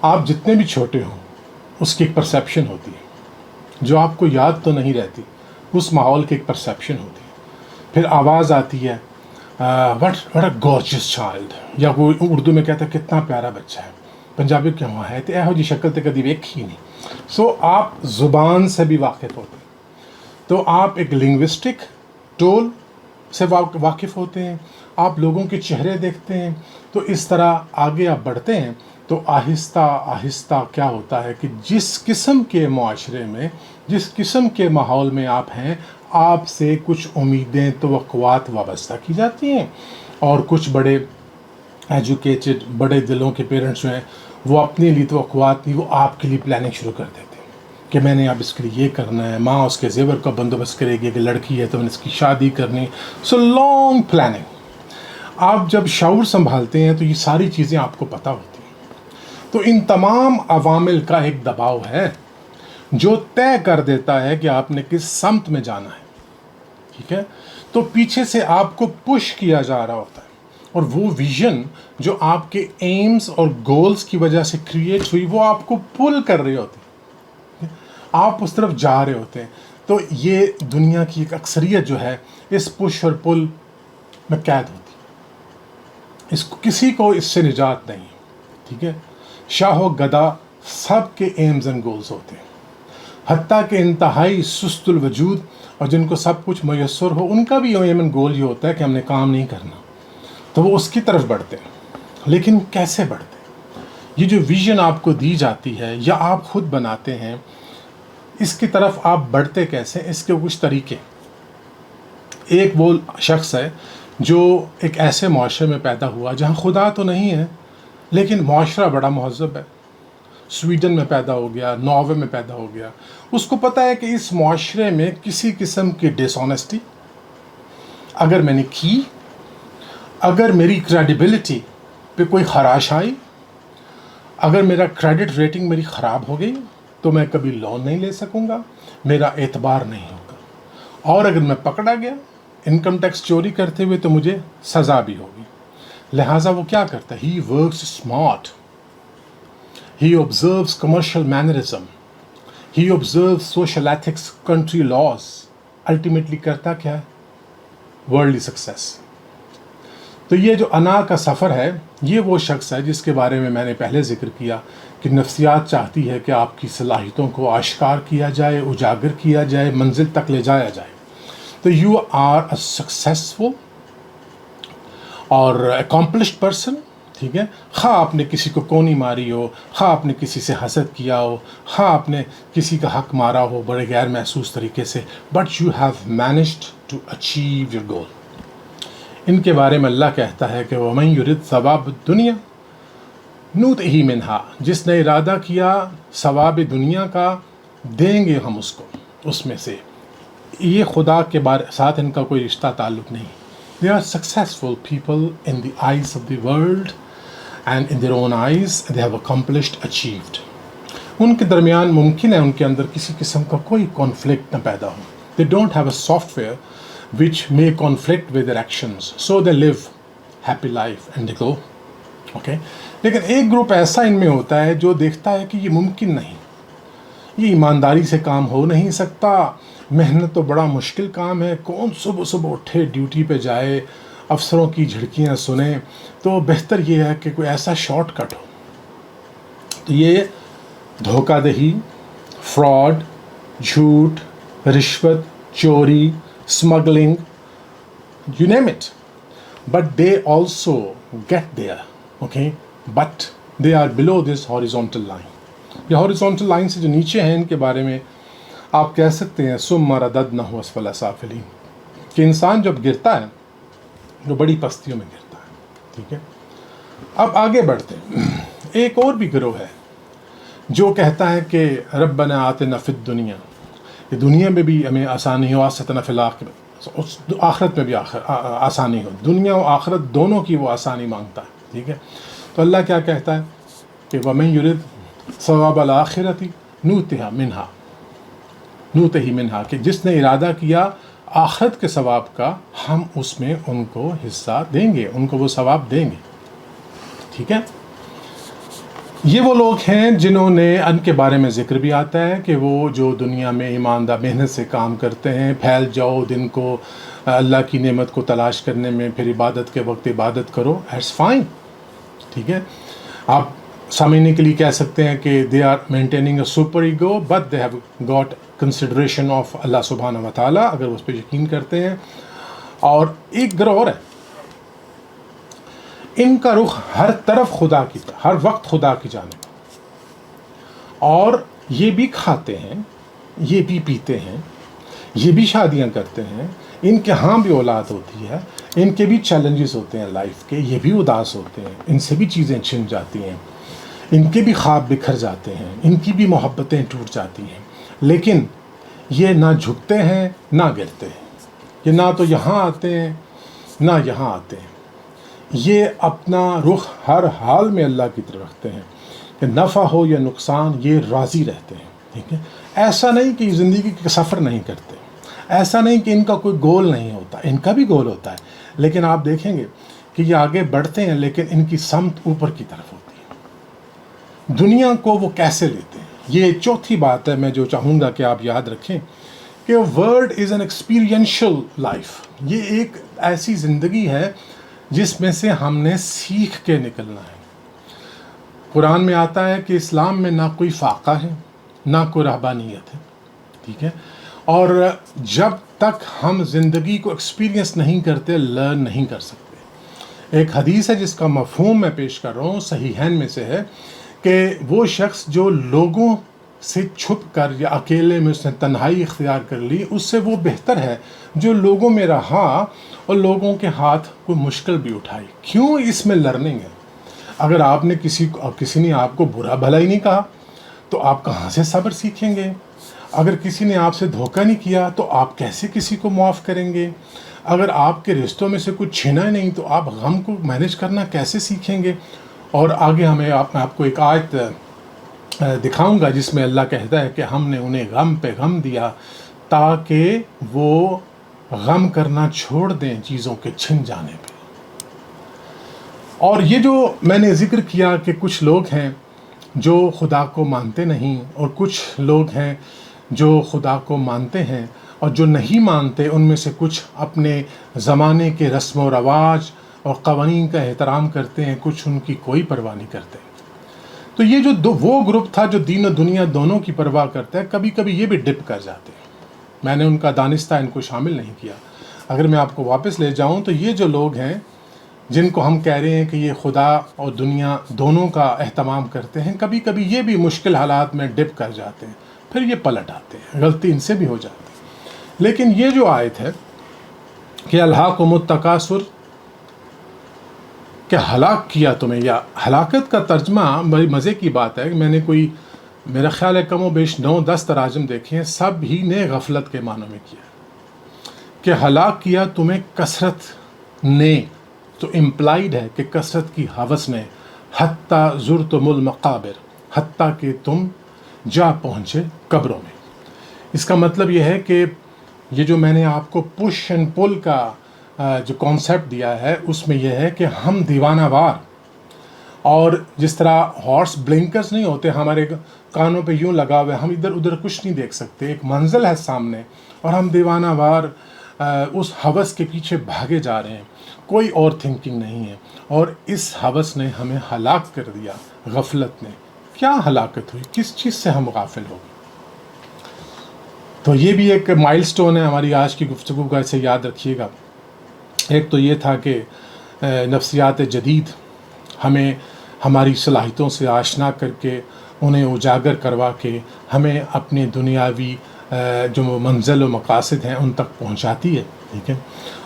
آپ جتنے بھی چھوٹے ہوں، اس کی ایک پرسیپشن ہوتی ہے جو آپ کو یاد تو نہیں رہتی، اس ماحول کی ایک پرسیپشن ہوتی ہے۔ پھر آواز آتی ہے، وٹ اے گارجس چائلڈ، یا وہ اردو میں کہتا ہے کتنا پیارا بچہ ہے، پنجابی کیا ہوا ہے تو یہو جی شکل تو کدی ویکھی ہی نہیں۔ سو آپ زبان سے بھی واقف ہوتے ہیں، تو آپ ایک لنگوسٹک ٹول سے واقف ہوتے ہیں، آپ لوگوں کے چہرے دیکھتے ہیں۔ تو اس طرح آگے آپ بڑھتے ہیں تو آہستہ آہستہ کیا ہوتا ہے کہ جس قسم کے معاشرے میں، جس قسم کے ماحول میں آپ ہیں، آپ سے کچھ امیدیں، توقعات وابستہ کی جاتی ہیں، اور کچھ بڑے ایجوکیٹڈ، بڑے دلوں کے پیرنٹس جو ہیں، وہ اپنے لیے توقعات نہیں، وہ آپ کے لیے پلاننگ شروع کر دیتے ہیں کہ میں نے اب اس کے لیے یہ کرنا ہے۔ ماں اس کے زیور کا بندوبست کرے گی کہ لڑکی ہے تو میں نے اس کی شادی کرنی، سو لانگ پلاننگ۔ آپ جب شعور سنبھالتے ہیں تو یہ ساری چیزیں آپ کو پتہ ہوتی ہیں۔ تو ان تمام عوامل کا ایک دباؤ ہے جو طے کر دیتا ہے کہ آپ نے کس سمت میں جانا ہے، ٹھیک ہے؟ تو پیچھے سے آپ کو پش کیا جا رہا ہوتا ہے، اور وہ ویژن جو آپ کے ایمز اور گولز کی وجہ سے کریٹ ہوئی، وہ آپ کو پل کر رہی ہوتی ہے، آپ اس طرف جا رہے ہوتے ہیں۔ تو یہ دنیا کی ایک اکثریت جو ہے اس پش اور پل میں قید ہوتی ہے، اس کو کسی کو اس سے نجات نہیں ہے، ٹھیک ہے؟ شاہ و گدا سب کے ایمز اینڈ گولز ہوتے ہیں، حتیٰ کہ انتہائی سست الوجود اور جن کو سب کچھ میسر ہو، ان کا بھی ایم اینڈ گول یہ ہوتا ہے کہ ہم نے کام نہیں کرنا، تو وہ اس کی طرف بڑھتے ہیں۔ لیکن کیسے بڑھتے ہیں؟ یہ جو ویژن آپ کو دی جاتی ہے یا آپ خود بناتے ہیں، اس کی طرف آپ بڑھتے کیسے؟ اس کے کچھ طریقے۔ ایک وہ شخص ہے جو ایک ایسے معاشرے میں پیدا ہوا جہاں خدا تو نہیں ہے، لیکن معاشرہ بڑا مہذب ہے۔ سویڈن میں پیدا ہو گیا، ناروے میں پیدا ہو گیا۔ اس کو پتہ ہے کہ اس معاشرے میں کسی قسم کی ڈس آنیسٹی اگر میں نے کی، اگر میری کریڈیبلٹی پہ کوئی خراش آئی، اگر میرا کریڈٹ ریٹنگ میری خراب ہو گئی، تو میں کبھی لون نہیں لے سکوں گا، میرا اعتبار نہیں ہوگا، اور اگر میں پکڑا گیا انکم ٹیکس چوری کرتے ہوئے تو مجھے سزا بھی ہوگی۔ لہٰذا وہ کیا کرتا ہے؟ He works smart, he observes commercial mannerism, he observes social ethics, country laws. Ultimately کرتا کیا ہے؟ Worldly success. تو یہ جو انا کا سفر ہے، یہ وہ شخص ہے جس کے بارے میں میں نے پہلے ذکر کیا کہ نفسیات چاہتی ہے کہ آپ کی صلاحیتوں کو آشکار کیا جائے، اجاگر کیا جائے، منزل تک لے جایا جائے۔ تو یو آر اے سکسیسفل اور اکمپلشڈ پرسن، ٹھیک ہے، خواہ آپ نے کسی کو کونی ماری ہو، خواہ آپ نے کسی سے حسد کیا ہو، خواہ آپ نے کسی کا حق مارا ہو بڑے غیر محسوس طریقے سے، but you have managed to achieve your goal. ان کے بارے میں اللہ کہتا ہے کہ وَمَن يُرِدْ ثَوَابَ الدُّنْيَا نُؤْتِهِ مِنْهَا، جس نے ارادہ کیا ثواب دنیا کا دیں گے ہم اس کو اس میں سے. یہ خدا کے ساتھ ان کا کوئی رشتہ تعلق نہیں. They are successful people in the eyes of the world and in their own eyes they have accomplished, achieved. ان کے درمیان ممکن ہے ان کے اندر کسی قسم کا کوئی کانفلکٹ نہ پیدا ہو. They don't have a software which may conflict with their actions, so they live happy life and they go. Okay? لیکن ایک گروپ ایسا ان میں ہوتا ہے جو دیکھتا ہے کہ یہ ممکن نہیں، یہ ایمانداری سے کام ہو نہیں سکتا، محنت تو بڑا مشکل کام ہے، کون صبح صبح اٹھے ڈیوٹی پہ جائے، افسروں کی جھڑکیاں سنیں، تو بہتر یہ ہے کہ کوئی ایسا شارٹ کٹ ہو. تو یہ دھوکہ دہی، فراڈ، جھوٹ، رشوت، چوری، smuggling, you name it, but they also get there. Okay, but they are below this horizontal line. یہ ہاریزونٹل لائن سے جو نیچے ہیں ان کے بارے میں آپ کہہ سکتے ہیں ثم رددنہ اسفل سافلین، کہ انسان جب گرتا ہے جو بڑی پستیوں میں گرتا ہے. ٹھیک ہے، اب آگے بڑھتے ہیں. ایک اور بھی گروہ ہے جو کہتا ہے کہ ربنا آتنا فی الدنیا، کہ دنیا میں بھی ہمیں آسانی ہو، آستنا فی الآخرہ، آخرت میں بھی آسانی ہو. دنیا و آخرت دونوں کی وہ آسانی مانگتا ہے. ٹھیک ہے، تو اللہ کیا کہتا ہے کہ وَمَن يُرِدْ ثواب الآخرۃ نُؤْتِهِ مِنْهَا، کہ جس نے ارادہ کیا آخرت کے ثواب کا، ہم اس میں ان کو حصہ دیں گے، ان کو وہ ثواب دیں گے. ٹھیک ہے، یہ وہ لوگ ہیں جنہوں نے ان کے بارے میں ذکر بھی آتا ہے کہ وہ جو دنیا میں ایماندار محنت سے کام کرتے ہیں، پھیل جاؤ دن کو اللہ کی نعمت کو تلاش کرنے میں، پھر عبادت کے وقت عبادت کرو، ایٹس فائن. ٹھیک ہے، آپ سامنے کے لیے کہہ سکتے ہیں کہ they are maintaining a super ego but they have got consideration of Allah سبحانہ و تعالیٰ، اگر اس پہ یقین کرتے ہیں. اور ایک گروہ اور ہے، ان کا رخ ہر طرف خدا کی طرف، ہر وقت خدا کی جانب، اور یہ بھی کھاتے ہیں، یہ بھی پیتے ہیں، یہ بھی شادیاں کرتے ہیں، ان کے ہاں بھی اولاد ہوتی ہے، ان کے بھی چیلنجز ہوتے ہیں لائف کے، یہ بھی اداس ہوتے ہیں، ان سے بھی چیزیں چھن جاتی ہیں، ان کے بھی خواب بکھر جاتے ہیں، ان کی بھی محبتیں ٹوٹ جاتی ہیں، لیکن یہ نہ جھکتے ہیں نہ گرتے ہیں. یہ نہ تو یہاں آتے ہیں نہ یہاں آتے ہیں، یہ اپنا رخ ہر حال میں اللہ کی طرف رکھتے ہیں کہ نفع ہو یا نقصان یہ راضی رہتے ہیں. ٹھیک ہے، ایسا نہیں کہ زندگی کا سفر نہیں کرتے، ایسا نہیں کہ ان کا کوئی گول نہیں ہوتا، ان کا بھی گول ہوتا ہے، لیکن آپ دیکھیں گے کہ یہ آگے بڑھتے ہیں لیکن ان کی سمت اوپر کی طرف ہوتی ہے. دنیا کو وہ کیسے لیتے ہیں، یہ چوتھی بات ہے میں جو چاہوں گا کہ آپ یاد رکھیں کہ world is an experiential life. یہ ایک ایسی زندگی ہے جس میں سے ہم نے سیکھ کے نکلنا ہے. قرآن میں آتا ہے کہ اسلام میں نہ کوئی فاقہ ہے نہ کوئی رہبانیت ہے. ٹھیک ہے، اور جب تک ہم زندگی کو ایکسپیرینس نہیں کرتے لرن نہیں کر سکتے. ایک حدیث ہے جس کا مفہوم میں پیش کر رہا ہوں، صحیحین میں سے ہے، کہ وہ شخص جو لوگوں سے چھپ کر یا اکیلے میں اس نے تنہائی اختیار کر لی، اس سے وہ بہتر ہے جو لوگوں میں رہا اور لوگوں کے ہاتھ کوئی مشکل بھی اٹھائی. کیوں؟ اس میں لرننگ ہے. اگر آپ نے کسی نے آپ کو برا بھلا ہی نہیں کہا تو آپ کہاں سے صبر سیکھیں گے؟ اگر کسی نے آپ سے دھوکہ نہیں کیا تو آپ کیسے کسی کو معاف کریں گے؟ اگر آپ کے رشتوں میں سے کچھ چھینا نہیں تو آپ غم کو مینیج کرنا کیسے سیکھیں گے؟ اور آگے میں آپ کو ایک آیت دکھاؤں گا جس میں اللہ کہتا ہے کہ ہم نے انہیں غم پہ غم دیا تاکہ وہ غم کرنا چھوڑ دیں چیزوں کے چھن جانے پہ. اور یہ جو میں نے ذکر کیا کہ کچھ لوگ ہیں جو خدا کو مانتے نہیں اور کچھ لوگ ہیں جو خدا کو مانتے ہیں، اور جو نہیں مانتے ان میں سے کچھ اپنے زمانے کے رسم و رواج اور قوانین کا احترام کرتے ہیں، کچھ ان کی کوئی پرواہ نہیں کرتے. تو یہ جو وہ گروپ تھا جو دین و دنیا دونوں کی پرواہ کرتا ہے، کبھی کبھی یہ بھی ڈپ کر جاتے ہیں. میں نے ان کا دانستہ ان کو شامل نہیں کیا. اگر میں آپ کو واپس لے جاؤں تو یہ جو لوگ ہیں جن کو ہم کہہ رہے ہیں کہ یہ خدا اور دنیا دونوں کا اہتمام کرتے ہیں، کبھی کبھی یہ بھی مشکل حالات میں ڈپ کر جاتے ہیں، پھر یہ پلٹ آتے ہیں، غلطی ان سے بھی ہو جاتی ہے۔ لیکن یہ جو آیت ہے کہ الہاکم التکاثر، کہ ہلاک کیا تمہیں، یا ہلاکت کا ترجمہ بڑی مزے کی بات ہے کہ میں نے کوئی، میرا خیال ہے کم و بیش 9-10 تراجم دیکھے ہیں، سب ہی نے غفلت کے معنوں میں کیا کہ ہلاک کیا تمہیں کثرت نے، تو امپلائیڈ ہے کہ کثرت کی ہوس نے، حتیٰ زرتم المقابر، حتیٰ کہ تم جا پہنچے قبروں میں۔ اس کا مطلب یہ ہے کہ یہ جو میں نے آپ کو پش اینڈ پل کا جو کانسیپٹ دیا ہے، اس میں یہ ہے کہ ہم دیوانہ وار، اور جس طرح ہارس بلنکرز نہیں ہوتے ہمارے کانوں پہ یوں لگا ہوئے، ہم ادھر ادھر کچھ نہیں دیکھ سکتے، ایک منزل ہے سامنے اور ہم دیوانہ وار اس ہوس کے پیچھے بھاگے جا رہے ہیں، کوئی اور تھنکنگ نہیں ہے، اور اس ہوس نے ہمیں ہلاک کر دیا، غفلت نے۔ کیا ہلاکت ہوئی؟ کس چیز سے ہم غافل ہو گئے؟ تو یہ بھی ایک مائل سٹون ہے ہماری آج کی گفتگو کا، اسے یاد رکھیے گا۔ ایک تو یہ تھا کہ نفسیات جدید ہمیں ہماری صلاحیتوں سے آشنا کر کے، انہیں اجاگر کروا کے ہمیں اپنے دنیاوی جو منزل و مقاصد ہیں ان تک پہنچاتی ہے، ٹھیک ہے۔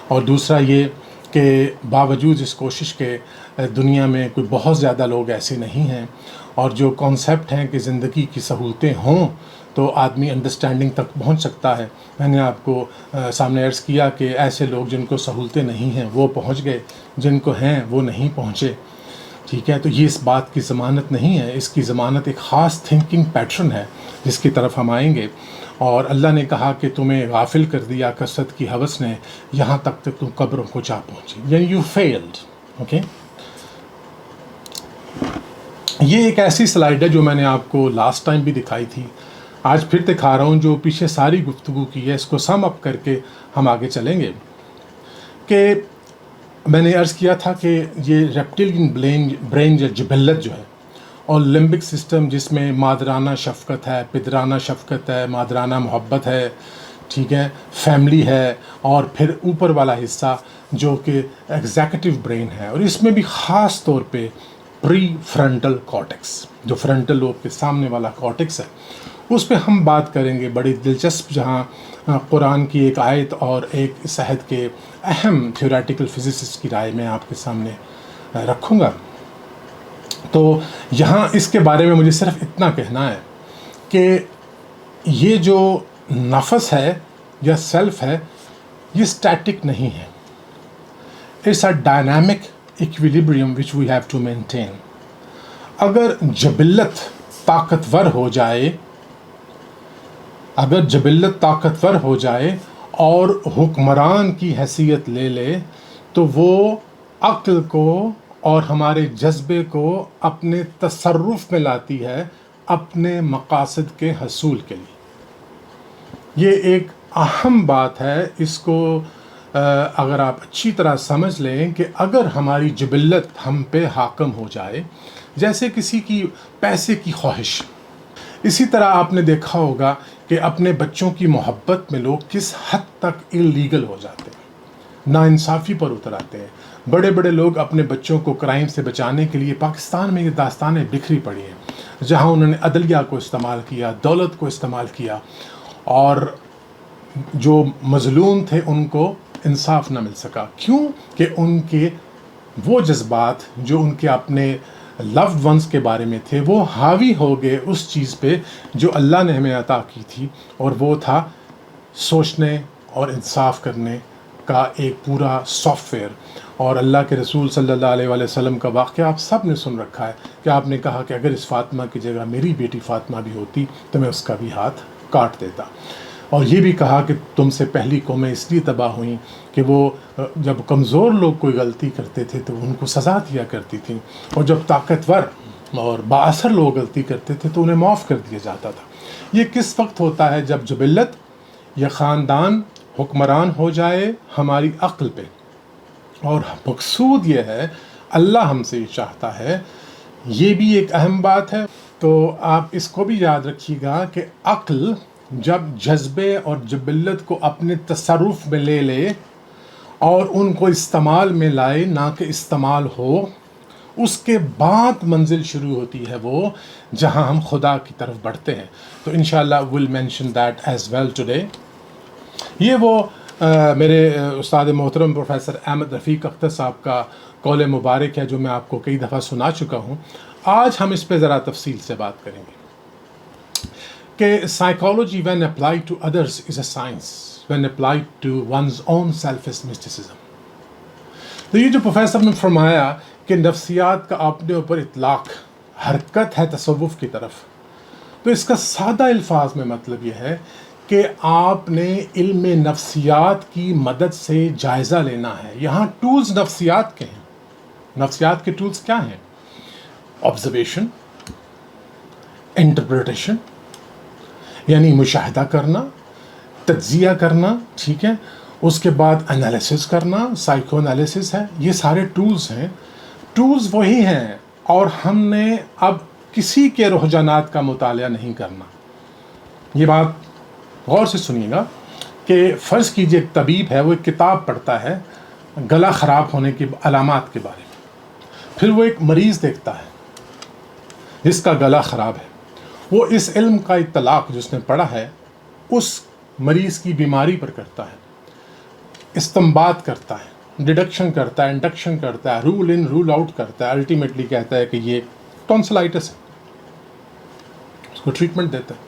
اور دوسرا یہ کہ باوجود اس کوشش کے دنیا میں کوئی بہت زیادہ لوگ ایسے نہیں ہیں، اور جو کانسیپٹ ہیں کہ زندگی کی سہولتیں ہوں تو آدمی انڈرسٹینڈنگ تک پہنچ سکتا ہے۔ میں نے آپ کو سامنے عرض کیا کہ ایسے لوگ جن کو سہولتیں نہیں ہیں وہ پہنچ گئے، جن کو ہیں وہ نہیں پہنچے، ٹھیک ہے۔ تو یہ اس بات کی ضمانت نہیں ہے، اس کی ضمانت ایک خاص تھنکنگ پیٹرن ہے جس کی طرف ہم آئیں گے۔ اور اللہ نے کہا کہ تمہیں غافل کر دیا کثرت کی ہوس نے، یہاں تک کہ تم قبروں کو جا پہنچی، یعنی یو فیلڈ، اوکے۔ یہ ایک ایسی سلائیڈ ہے جو میں نے آپ کو لاسٹ ٹائم بھی دکھائی تھی، آج پھر دکھا رہا ہوں، جو پیچھے ساری گفتگو کی ہے اس کو سم اپ کر کے ہم آگے چلیں گے۔ کہ میں نے عرض کیا تھا کہ یہ ریپٹیلین برین یا جبلت جو ہے، اور لمبک سسٹم جس میں مادرانہ شفقت ہے، پدرانہ شفقت ہے، مادرانہ محبت ہے، ٹھیک ہے، فیملی ہے، اور پھر اوپر والا حصہ جو کہ ایگزیکٹو برین ہے، اور اس میں بھی خاص طور پہ پری فرنٹل کارٹیکس، جو فرنٹل لوب کے سامنے والا کارٹیکس ہے، اس پہ ہم بات کریں گے بڑی دلچسپ، جہاں قرآن کی ایک آیت اور ایک اس عہد کے اہم تھیوریٹیکل فزسسٹ کی رائے میں آپ کے سامنے رکھوں گا۔ تو یہاں اس کے بارے میں مجھے صرف اتنا کہنا ہے کہ یہ جو نفس ہے یا سیلف ہے، یہ اسٹیٹک نہیں ہے، it's a dynamic equilibrium which we have to maintain. اگر جبلت طاقتور ہو جائے، اگر جبلت طاقتور ہو جائے اور حکمران کی حیثیت لے لے، تو وہ عقل کو اور ہمارے جذبے کو اپنے تصرف میں لاتی ہے اپنے مقاصد کے حصول کے لیے۔ یہ ایک اہم بات ہے، اس کو اگر آپ اچھی طرح سمجھ لیں کہ اگر ہماری جبلت ہم پہ حاکم ہو جائے، جیسے کسی کی پیسے کی خواہش، اسی طرح آپ نے دیکھا ہوگا کہ اپنے بچوں کی محبت میں لوگ کس حد تک اللیگل ہو جاتے ہیں، ناانصافی پر اتر آتے ہیں۔ بڑے بڑے لوگ اپنے بچوں کو کرائم سے بچانے کے لیے، پاکستان میں یہ داستانیں بکھری پڑی ہیں، جہاں انہوں نے عدلیہ کو استعمال کیا، دولت کو استعمال کیا، اور جو مظلوم تھے ان کو انصاف نہ مل سکا۔ کیوں؟ کہ ان کے وہ جذبات جو ان کے اپنے لوڈ ونس کے بارے میں تھے، وہ حاوی ہو گئے اس چیز پہ جو اللہ نے ہمیں عطا کی تھی، اور وہ تھا سوچنے اور انصاف کرنے کا ایک پورا سافٹ ویئر۔ اور اللہ کے رسول صلی اللہ علیہ وآلہ وسلم کا واقعہ آپ سب نے سن رکھا ہے کہ آپ نے کہا کہ اگر اس فاطمہ کی جگہ میری بیٹی فاطمہ بھی ہوتی تو میں اس کا بھی ہاتھ کاٹ دیتا۔ اور یہ بھی کہا کہ تم سے پہلی قومیں اس لیے تباہ ہوئیں کہ وہ جب کمزور لوگ کوئی غلطی کرتے تھے تو ان کو سزا دیا کرتی تھیں، اور جب طاقتور اور بااثر لوگ غلطی کرتے تھے تو انہیں معاف کر دیا جاتا تھا۔ یہ کس وقت ہوتا ہے؟ جب جبلت یا خاندان حکمران ہو جائے ہماری عقل پہ، اور مقصود یہ ہے، اللہ ہم سے یہ چاہتا ہے، یہ بھی ایک اہم بات ہے۔ تو آپ اس کو بھی یاد رکھیے گا کہ عقل جب جذبے اور جبلت کو اپنے تصرف میں لے لے اور ان کو استعمال میں لائے، نہ کہ استعمال ہو. اس کے بعد منزل شروع ہوتی ہے وہ جہاں ہم خدا کی طرف بڑھتے ہیں. تو انشاءاللہ we'll mention that as well today. یہ وہ میرے استاد محترم پروفیسر احمد رفیق اختر صاحب کا قول مبارک ہے جو میں آپ کو کئی دفعہ سنا چکا ہوں. آج ہم اس پہ ذرا تفصیل سے بات کریں گے کہ psychology when applied to others is a science when applied to one's own self is mysticism. تو یہ جو پروفیسر نے فرمایا کہ نفسیات کا اپنے اوپر اطلاق حرکت ہے تصوف کی طرف، تو اس کا سادہ الفاظ میں مطلب یہ ہے کہ آپ نے علم نفسیات کی مدد سے جائزہ لینا ہے. یہاں ٹولز نفسیات کے ہیں. نفسیات کے ٹولز کیا ہیں؟ آبزرویشن، انٹرپریٹیشن یعنی مشاہدہ کرنا، تجزیہ کرنا، ٹھیک ہے، اس کے بعد انالیسس کرنا، سائیکو انالیسس ہے. یہ سارے ٹولز ہیں. ٹولز وہی ہیں اور ہم نے اب کسی کے رجحانات کا مطالعہ نہیں کرنا. یہ بات غور سے سنیے گا کہ فرض کیجئے ایک طبیب ہے، وہ ایک کتاب پڑھتا ہے گلا خراب ہونے کی علامات کے بارے میں، پھر وہ ایک مریض دیکھتا ہے جس کا گلا خراب ہے. وہ اس علم کا اطلاق جو اس نے پڑھا ہے اس مریض کی بیماری پر کرتا ہے، استنباط کرتا ہے، ڈیڈکشن کرتا ہے، انڈکشن کرتا ہے، رول ان رول آؤٹ کرتا ہے، الٹیمیٹلی کہتا ہے کہ یہ ٹونسلائٹس ہے، اس کو ٹریٹمنٹ دیتا ہے.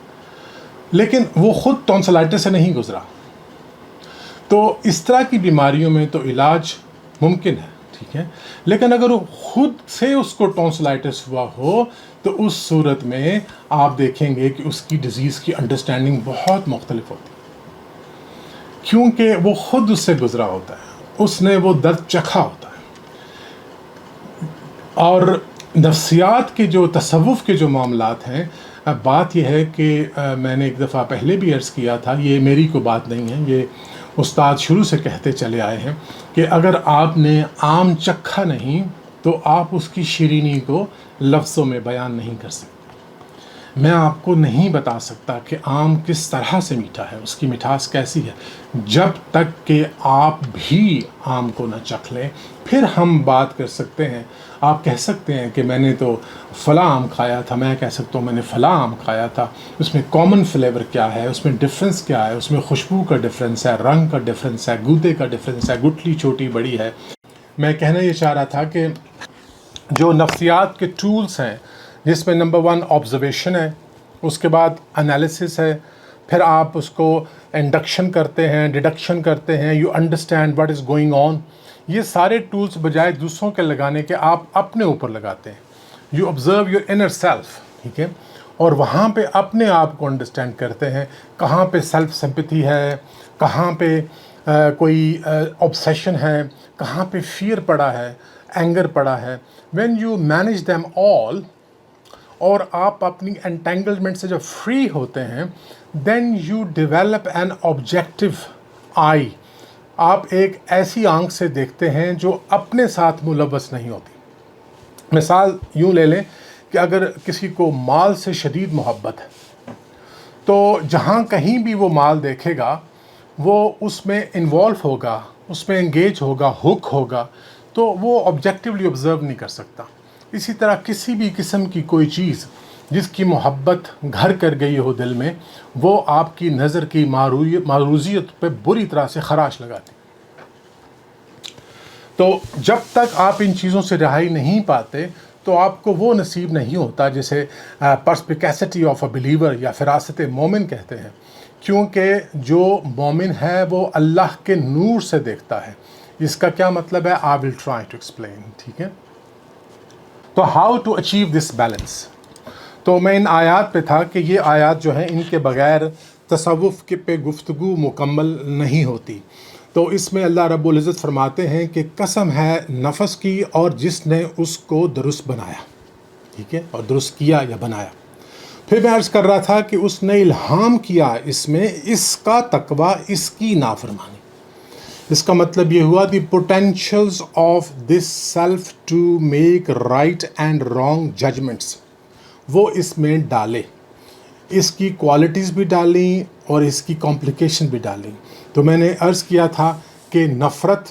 لیکن وہ خود ٹونسلائٹس سے نہیں گزرا. تو اس طرح کی بیماریوں میں تو علاج ممکن ہے، ٹھیک ہے، لیکن اگر وہ خود سے اس کو ٹونسلائٹس ہوا ہو تو اس صورت میں آپ دیکھیں گے کہ اس کی ڈیزیز کی انڈرسٹینڈنگ بہت مختلف ہوتی ہے، کیونکہ وہ خود اس سے گزرا ہوتا ہے، اس نے وہ درد چکھا ہوتا ہے. اور نفسیات کے جو تصوف کے جو معاملات ہیں، بات یہ ہے کہ میں نے ایک دفعہ پہلے بھی عرض کیا تھا، یہ میری کو بات نہیں ہے، یہ استاد شروع سے کہتے چلے آئے ہیں کہ اگر آپ نے آم چکھا نہیں تو آپ اس کی شیرینی کو لفظوں میں بیان نہیں کر سکتے. میں آپ کو نہیں بتا سکتا کہ آم کس طرح سے میٹھا ہے، اس کی مٹھاس کیسی ہے، جب تک کہ آپ بھی آم کو نہ چکھ لیں. پھر ہم بات کر سکتے ہیں. آپ کہہ سکتے ہیں کہ میں نے تو فلاں آم کھایا تھا، میں کہہ سکتا ہوں میں نے فلاں آم کھایا تھا، اس میں کامن فلیور کیا ہے، اس میں ڈفرینس کیا ہے، اس میں خوشبو کا ڈفرینس ہے، رنگ کا ڈفرینس ہے، گودے کا ڈفرینس ہے، گٹلی چھوٹی بڑی ہے. میں کہنا یہ چاہ رہا تھا کہ جو نفسیات کے ٹولز ہیں، جس میں نمبر 1 آبزرویشن ہے، اس کے بعد انالیسس ہے، پھر آپ اس کو انڈکشن کرتے ہیں، ڈیڈکشن کرتے ہیں، you understand what is going on. یہ سارے ٹولز بجائے دوسروں کے لگانے کے آپ اپنے اوپر لگاتے ہیں. You observe your inner self, ٹھیک ہے، اور وہاں پہ اپنے آپ کو انڈرسٹینڈ کرتے ہیں کہاں پہ سیلف سمپتھی ہے، کہاں پہ کوئی آبسیشن ہے، کہاں پہ فیئر پڑا ہے، اینگر پڑا ہے. When you manage them all اور آپ اپنی انٹینگلمنٹ سے جب فری ہوتے ہیں، then you develop an objective eye. آپ ایک ایسی آنکھ سے دیکھتے ہیں جو اپنے ساتھ ملوث نہیں ہوتی. مثال یوں لے لیں کہ اگر کسی کو مال سے شدید محبت ہے تو جہاں کہیں بھی وہ مال دیکھے گا وہ اس میں انوالو ہوگا، اس میں انگیج ہوگا، ہک ہوگا، تو وہ آبجیکٹیولی آبزرو نہیں کر سکتا. اسی طرح کسی بھی قسم کی کوئی چیز جس کی محبت گھر کر گئی ہو دل میں، وہ آپ کی نظر کی معروضیت پہ بری طرح سے خراش لگاتی. تو جب تک آپ ان چیزوں سے رہائی نہیں پاتے تو آپ کو وہ نصیب نہیں ہوتا جسے پرسپیکیسٹی آف اے بلیور یا فراست مومن کہتے ہیں، کیونکہ جو مومن ہے وہ اللہ کے نور سے دیکھتا ہے. اس کا کیا مطلب ہے؟ I will try to explain، ٹھیک ہے. تو how to achieve this balance. تو میں ان آیات پہ تھا کہ یہ آیات جو ہیں ان کے بغیر تصوف کے پہ گفتگو مکمل نہیں ہوتی. تو اس میں اللہ رب العزت فرماتے ہیں کہ قسم ہے نفس کی اور جس نے اس کو درست بنایا، ٹھیک ہے، اور درست کیا یا بنایا. پھر میں عرض کر رہا تھا کہ اس نے الہام کیا اس میں اس کا تقوی، اس کی نافرمانی. اس کا مطلب یہ ہوا the potentials of this self to make right and wrong judgments, وہ اس میں ڈالے، اس کی کوالٹیز بھی ڈالیں اور اس کی کمپلیکیشن بھی ڈالیں. تو میں نے عرض کیا تھا کہ نفرت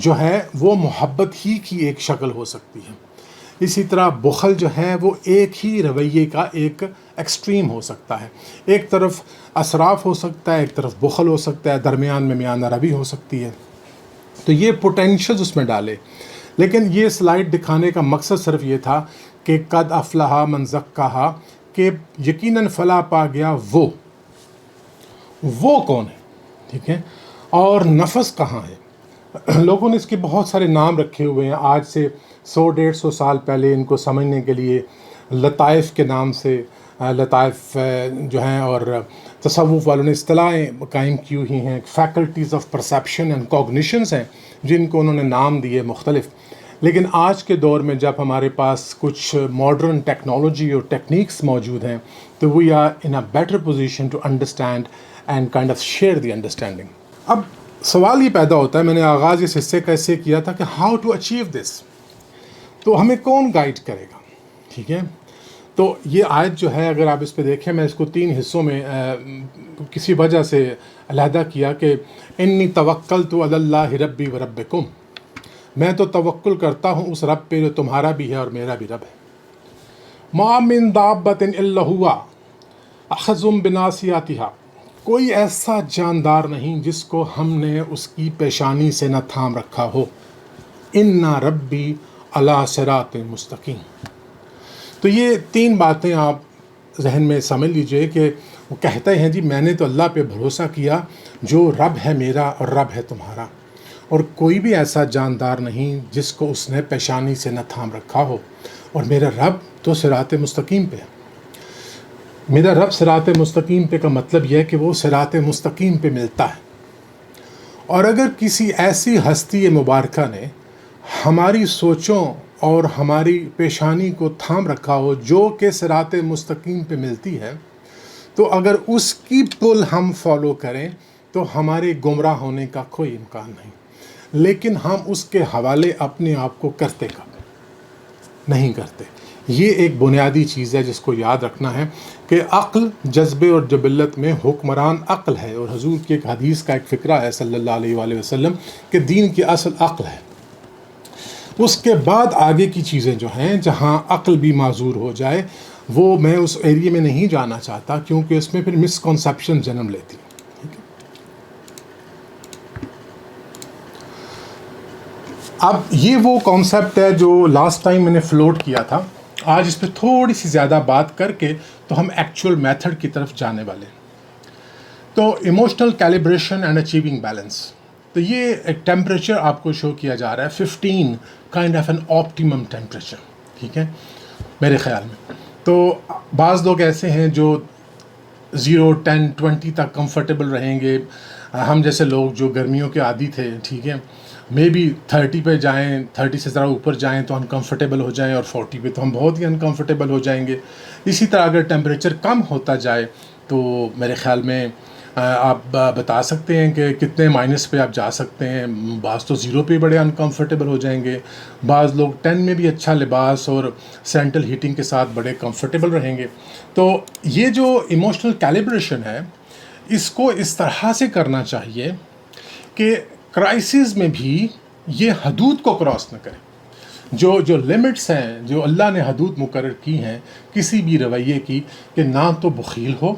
جو ہے وہ محبت ہی کی ایک شکل ہو سکتی ہے. اسی طرح بخل جو ہے وہ ایک ہی رویے کا ایک ایکسٹریم ہو سکتا ہے. ایک طرف اسراف ہو سکتا ہے، ایک طرف بخل ہو سکتا ہے، درمیان میں میانہ روی ہو سکتی ہے. تو یہ پوٹینشلز اس میں ڈالے. لیکن یہ سلائیڈ دکھانے کا مقصد صرف یہ تھا کہ قد افلح من زکاہا، کہ یقیناً فلاح پا گیا وہ کون ہے، ٹھیک ہے، اور نفس کہاں ہے. لوگوں نے اس کے بہت سارے نام رکھے ہوئے ہیں. آج سے 100-150 سال پہلے ان کو سمجھنے کے لیے لطائف کے نام سے لطائف جو ہیں، اور تصوف والوں نے اصطلاحیں قائم کی ہوئی ہیں. Faculties of perception and cognitions ہیں جن کو انہوں نے نام دیے مختلف. لیکن آج کے دور میں جب ہمارے پاس کچھ ماڈرن ٹیکنالوجی اور ٹیکنیکس موجود ہیں تو we are in a better position to understand and kind of share the understanding. اب سوال یہ پیدا ہوتا ہے، میں نے آغاز اس حصے کا ایسے کیا تھا کہ ہاؤ ٹو اچیو دس، تو ہمیں کون گائیڈ کرے گا، ٹھیک ہے. تو یہ آیت جو ہے اگر آپ اس پہ دیکھیں، میں اس کو 3 حصوں میں کسی وجہ سے علیحدہ کیا کہ انی توکلت علی اللہ ربی و ربکم، میں تو توکل کرتا ہوں اس رب پہ جو تمہارا بھی ہے اور میرا بھی رب ہے. ما من دابۃ الا هو اخذ بناصیتها، کوئی ایسا جاندار نہیں جس کو ہم نے اس کی پیشانی سے نہ تھام رکھا ہو. ان ربی علی صراط مستقیم. تو یہ 3 باتیں آپ ذہن میں سمجھ لیجئے کہ وہ کہتے ہیں جی میں نے تو اللہ پہ بھروسہ کیا جو رب ہے میرا اور رب ہے تمہارا، اور کوئی بھی ایسا جاندار نہیں جس کو اس نے پیشانی سے نہ تھام رکھا ہو، اور میرا رب تو صراط مستقیم پہ ہے. میرا رب صراط مستقیم پہ کا مطلب یہ ہے کہ وہ صراط مستقیم پہ ملتا ہے. اور اگر کسی ایسی ہستی مبارکہ نے ہماری سوچوں اور ہماری پیشانی کو تھام رکھا ہو جو کہ صراط مستقیم پہ ملتی ہے، تو اگر اس کی پل ہم فالو کریں تو ہمارے گمراہ ہونے کا کوئی امکان نہیں. لیکن ہم اس کے حوالے اپنے آپ کو کرتے نہیں کرتے. یہ ایک بنیادی چیز ہے جس کو یاد رکھنا ہے کہ عقل، جذبے اور جبلت میں حکمران عقل ہے. اور حضور کی ایک حدیث کا ایک فقرہ ہے صلی اللہ علیہ وآلہ وسلم کہ دین کی اصل عقل ہے. اس کے بعد آگے کی چیزیں جو ہیں جہاں عقل بھی معذور ہو جائے وہ میں اس ایریے میں نہیں جانا چاہتا، کیونکہ اس میں پھر مسکنسیپشن جنم لیتی. اب یہ وہ کانسیپٹ ہے جو لاسٹ ٹائم میں نے فلوٹ کیا تھا. آج اس پہ تھوڑی سی زیادہ بات کر کے تو ہم ایکچوئل میتھڈ کی طرف جانے والے ہیں. تو emotional calibration and achieving balance. تو یہ ایک ٹیمپریچر آپ کو شو کیا جا رہا ہے 15 kind of an optimum temperature, ٹھیک ہے میرے خیال میں. تو بعض لوگ ایسے ہیں جو 0 10 20 تک کمفرٹیبل رہیں گے. ہم جیسے لوگ جو گرمیوں کے عادی تھے، ٹھیک ہے، مے بی 30 پہ جائیں، 30 سے ذرا اوپر جائیں تو انکمفرٹیبل ہو جائیں، اور 40 پہ تو ہم بہت ہی انکمفرٹیبل ہو جائیں گے. اسی طرح اگر ٹیمپریچر کم ہوتا جائے تو میرے خیال میں آپ بتا سکتے ہیں کہ کتنے مائنس پہ آپ جا سکتے ہیں. بعض تو 0 پہ بڑے انکمفرٹیبل ہو جائیں گے، بعض لوگ 10 میں بھی اچھا لباس اور سینٹرل ہیٹنگ کے ساتھ بڑے کمفرٹیبل رہیں گے. تو یہ جو ایموشنل کیلیبریشن ہے اس کو اس طرح سے کرنا چاہیے کہ کرائسس میں بھی یہ حدود کو کراس نہ کریں. جو لمٹس ہیں، جو اللہ نے حدود مقرر کی ہیں کسی بھی رویے کی، کہ نہ تو بخیل ہو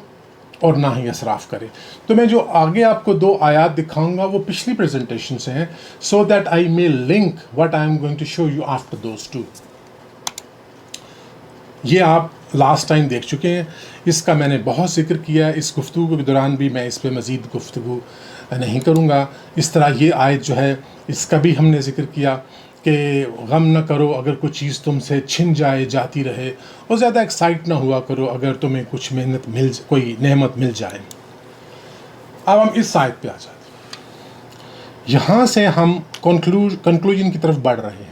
اور نہ ہی اسراف کرے. تو میں جو آگے آپ کو 2 آیات دکھاؤں گا وہ پچھلی پریزنٹیشن سے ہیں، so that I may link what I am going to show you after those 2. یہ آپ لاسٹ ٹائم دیکھ چکے ہیں، اس کا میں نے بہت ذکر کیا ہے. اس گفتگو کے دوران بھی میں اس پہ مزید گفتگو نہیں کروں گا. اس طرح یہ آیت جو ہے اس کا بھی ہم نے ذکر کیا کہ غم نہ کرو اگر کوئی چیز تم سے چھن جائے جاتی رہے، اور زیادہ ایکسائٹ نہ ہوا کرو اگر تمہیں کچھ کوئی نعمت مل جائے. اب ہم اس آیت پہ آ جاتے ہیں. یہاں سے ہم کنکلوژن کی طرف بڑھ رہے ہیں.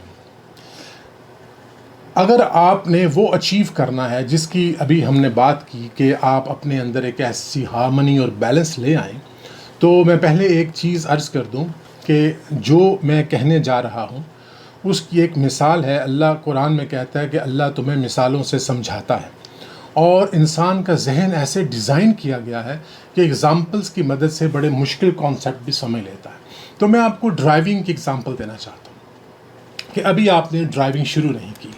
اگر آپ نے وہ اچیو کرنا ہے جس کی ابھی ہم نے بات کی کہ آپ اپنے اندر ایک ایسی ہارمنی اور بیلنس لے آئیں، تو میں پہلے ایک چیز عرض کر دوں کہ جو میں کہنے جا رہا ہوں اس کی ایک مثال ہے. اللہ قرآن میں کہتا ہے کہ اللہ تمہیں مثالوں سے سمجھاتا ہے، اور انسان کا ذہن ایسے ڈیزائن کیا گیا ہے کہ ایگزامپلس کی مدد سے بڑے مشکل کانسیپٹ بھی سمجھ لیتا ہے. تو میں آپ کو ڈرائیونگ کی اگزامپل دینا چاہتا ہوں کہ ابھی آپ نے ڈرائیونگ شروع نہیں کی.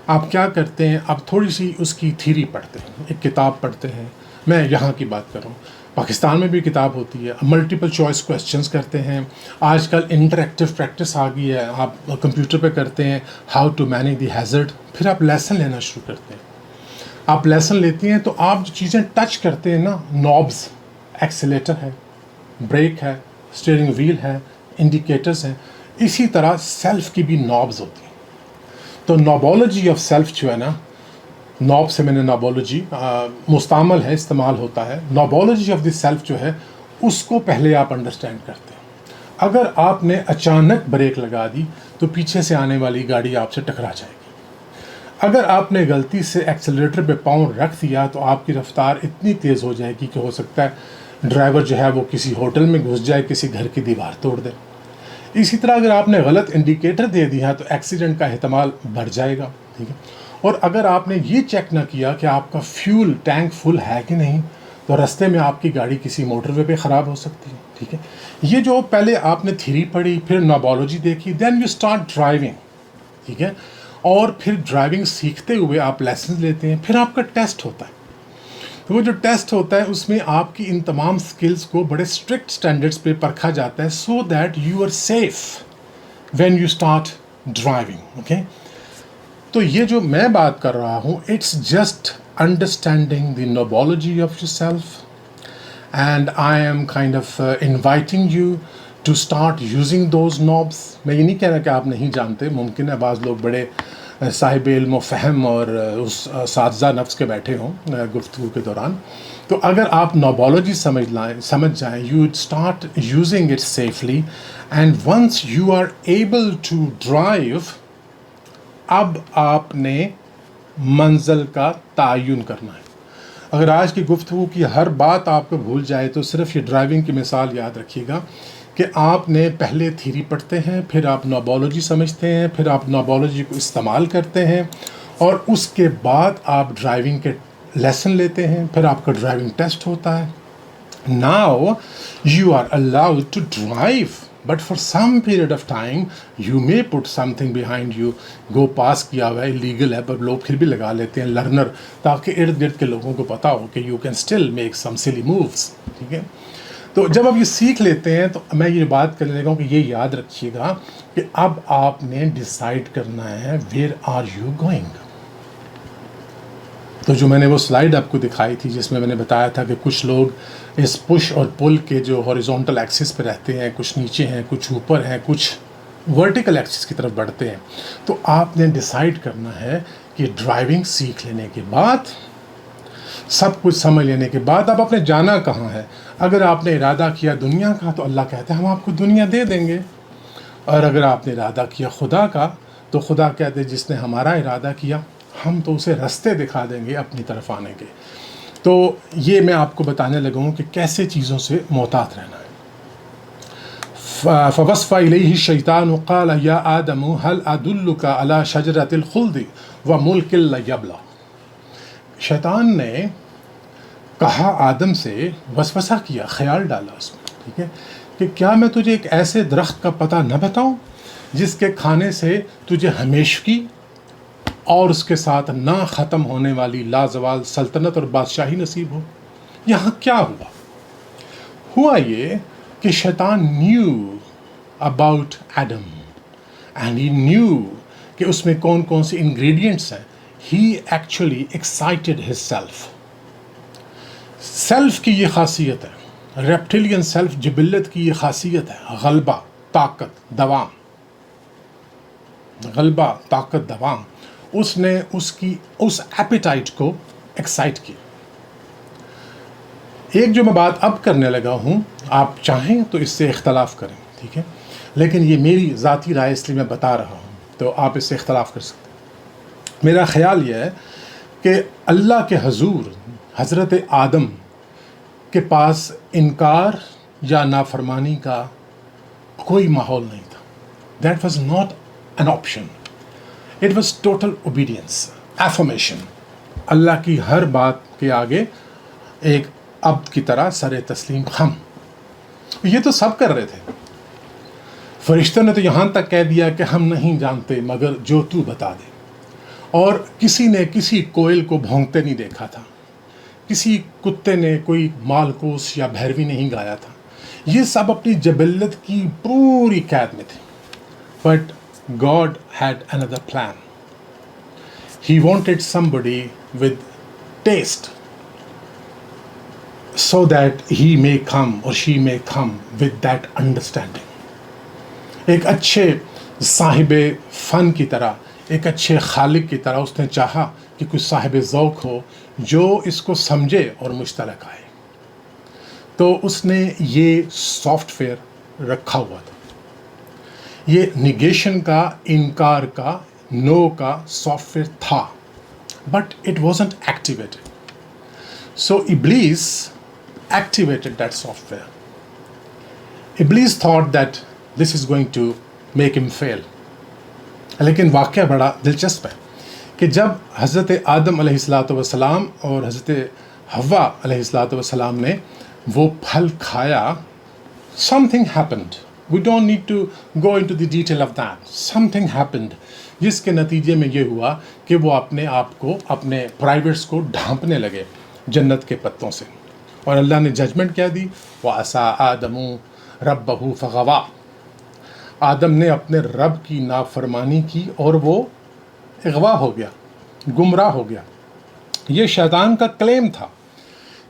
آپ کیا کرتے ہیں؟ آپ تھوڑی سی اس کی تھیری پڑھتے ہیں، ایک کتاب پڑھتے ہیں. میں یہاں کی بات کروں، پاکستان میں بھی کتاب ہوتی ہے. ملٹیپل چوائس کویسچنز کرتے ہیں. آج کل انٹریکٹیو پریکٹس آ گئی ہے، آپ کمپیوٹر پہ کرتے ہیں how to manage the hazard. پھر آپ لیسن لینا شروع کرتے ہیں. آپ لیسن لیتے ہیں تو آپ جو چیزیں ٹچ کرتے ہیں نا، نابز، ایکسیلیٹر ہے، بریک ہے، اسٹیئرنگ ویل ہے، انڈیکیٹرز ہیں، اسی طرح سیلف کی بھی نابز ہوتی ہیں. تو نابولوجی آف سیلف جو ہے نا، ناب سے میں نے نابولوجی مستعمل ہے، استعمال ہوتا ہے. نابولوجی آف دی سیلف جو ہے اس کو پہلے آپ انڈرسٹینڈ کرتے ہیں. اگر آپ نے اچانک بریک لگا دی تو پیچھے سے آنے والی گاڑی آپ سے ٹکرا جائے گی. اگر آپ نے غلطی سے ایکسیلیٹر پہ پاؤں رکھ دیا تو آپ کی رفتار اتنی تیز ہو جائے گی کہ ہو سکتا ہے ڈرائیور جو ہے وہ کسی ہوٹل میں گھس جائے، کسی گھر کی دیوار توڑ دے. اسی طرح اگر آپ نے غلط انڈیکیٹر دے دیا تو ایکسیڈنٹ کا احتمال بڑھ جائے گا. ٹھیک ہے. اور اگر آپ نے یہ چیک نہ کیا کہ آپ کا فیول ٹینک فل ہے کہ نہیں تو رستے میں آپ کی گاڑی کسی موٹر وے پہ خراب ہو سکتی ہے. ٹھیک ہے. یہ جو پہلے آپ نے تھیری پڑھی، پھر نابولوجی دیکھی، دین یو اسٹارٹ ڈرائیونگ. ٹھیک ہے. اور پھر ڈرائیونگ سیکھتے ہوئے آپ لیسنز لیتے ہیں. پھر آپ کا ٹیسٹ ہوتا ہے. تو وہ جو ٹیسٹ ہوتا ہے اس میں آپ کی ان تمام سکلز کو بڑے اسٹرکٹ سٹینڈرڈس پہ پرکھا جاتا ہے so that you are safe when you start driving. Okay. تو یہ جو میں بات کر رہا ہوں it's just understanding the knobology of your self and I am kind of inviting you to start using those knobs. میں یہ نہیں کہہ رہا کہ آپ نہیں جانتے، ممکن ہے بعض لوگ بڑے صاحب علم و فہم اور اس اساتذہ نفس کے بیٹھے ہوں گفتگو کے دوران. تو اگر آپ نوبولوجی سمجھ جائیں، you start using it safely and once you are able to drive, اب آپ نے منزل کا تعین کرنا ہے. اگر آج کی گفتگو کی ہر بات آپ کو بھول جائے تو صرف یہ ڈرائیونگ کی مثال یاد رکھیے گا کہ آپ نے پہلے تھیری پڑھتے ہیں، پھر آپ نوبولوجی سمجھتے ہیں، پھر آپ نوبولوجی کو استعمال کرتے ہیں، اور اس کے بعد آپ ڈرائیونگ کے لیسن لیتے ہیں، پھر آپ کا ڈرائیونگ ٹیسٹ ہوتا ہے. Now you are allowed to drive, but for some period of time you may put something behind you. Go pass کیا ہوا ہے illegal ہے پر لوگ پھر بھی لگا لیتے ہیں لرنر، تاکہ ارد گرد کے لوگوں کو پتا ہو کہ you can still make some silly moves. ٹھیک ہے. تو جب آپ یہ سیکھ لیتے ہیں تو میں یہ بات کرنے لگا ہوں کہ یہ یاد رکھیے گا کہ اب آپ نے ڈیسائیڈ کرنا ہے where are you going. تو جو میں نے وہ سلائیڈ آپ کو دکھائی تھی جس میں میں نے بتایا تھا کہ کچھ لوگ اس پش اور پل کے جو ہاریزونٹل ایکسس پہ رہتے ہیں، کچھ نیچے ہیں، کچھ اوپر ہیں، کچھ ورٹیکل ایکسس کی طرف بڑھتے ہیں. تو آپ نے ڈیسائیڈ کرنا ہے کہ ڈرائیونگ سیکھ لینے کے بعد، سب کچھ سمجھ لینے کے بعد اب آپ نے جانا کہاں ہے. اگر آپ نے ارادہ کیا دنیا کا تو اللہ کہتے ہیں ہم آپ کو دنیا دے دیں گے، اور اگر آپ نے ارادہ کیا خدا کا تو خدا کہتے ہیں جس نے ہمارا ارادہ کیا ہم تو اسے رستے دکھا دیں گے اپنی طرف آنے کے. تو یہ میں آپ کو بتانے لگا ہوں کہ کیسے چیزوں سے محتاط رہنا ہے. فوصف الیہ الشیطان قال یا آدم هل ادلک علی شجرۃ الخلد وملک لا یبلی. شیطان نے کہا آدم سے، وسوسہ کیا، خیال ڈالا اس میں، ٹھیک ہے، کہ کیا میں تجھے ایک ایسے درخت کا پتہ نہ بتاؤں جس کے کھانے سے تجھے ہمیشگی اور اس کے ساتھ نہ ختم ہونے والی لازوال سلطنت اور بادشاہی نصیب ہو. یہاں کیا ہوا یہ کہ شیطان knew about Adam and he knew کہ اس میں کون کون سی انگریڈینٹس ہیں. He actually excited his self. Self کی یہ خاصیت ہے، ریپٹیلین سیلف جبلت کی یہ خاصیت ہے، غلبہ، طاقت، دوام. غلبہ، طاقت، دوام. اس نے اس ایپیٹائٹ کو ایکسائٹ کیا. ایک جو میں بات اب کرنے لگا ہوں، آپ چاہیں تو اس سے اختلاف کریں، ٹھیک ہے، لیکن یہ میری ذاتی رائے اس لیے میں بتا رہا ہوں، تو آپ اس سے اختلاف کر سکتے ہیں. میرا خیال یہ ہے کہ اللہ کے حضور حضرت آدم کے پاس انکار یا نافرمانی کا کوئی ماحول نہیں تھا. That was not an option. It was total obedience, affirmation. اللہ کی ہر بات کے آگے ایک عبد کی طرح سر تسلیم خم. یہ تو سب کر رہے تھے. فرشتوں نے تو یہاں تک کہہ دیا کہ ہم نہیں جانتے مگر جو تو بتا دے. اور کسی نے کسی کوئل کو بھونکتے نہیں دیکھا تھا، کسی کتے نے کوئی مالکوس یا بھیروی نہیں گایا تھا. یہ سب اپنی جبلت کی پوری قید میں تھے. But God had another plan. He wanted somebody with taste so that he may come or she may come with that understanding. ایک اچھے صاحب فن کی طرح، ایک اچھے خالق کی طرح اس نے چاہا کہ کوئی صاحب ذوق ہو جو اس کو سمجھے اور مشترک آئے. تو اس نے یہ سافٹ ویئر رکھا ہوا تھا. یہ نگیشن کا، انکار کا، نو کا سافٹ ویئر تھا، بٹ اٹ وازنٹ ایکٹیویٹڈ. سو ابلیس activated that software. Iblis thought that this is going to make him fail. لیکن واقعہ بڑا دلچسپ ہے کہ جب حضرت آدم علیہ السلام اور حضرت حوا علیہ السلام نے وہ پھل کھایا، something happened. We don't need to go into the detail of that. Something happened جس کے نتیجے میں یہ ہوا کہ وہ اپنے آپ کو، اپنے پرائیویٹس کو ڈھانپنے لگے جنت کے پتوں سے. اور اللہ نے ججمنٹ کیا دی، وَعَصَىٰ آدَمُ رَبَّهُ فَغَوَىٰ. آدم نے اپنے رب کی نافرمانی کی اور وہ اغوا ہو گیا، گمراہ ہو گیا. یہ شیطان کا کلیم تھا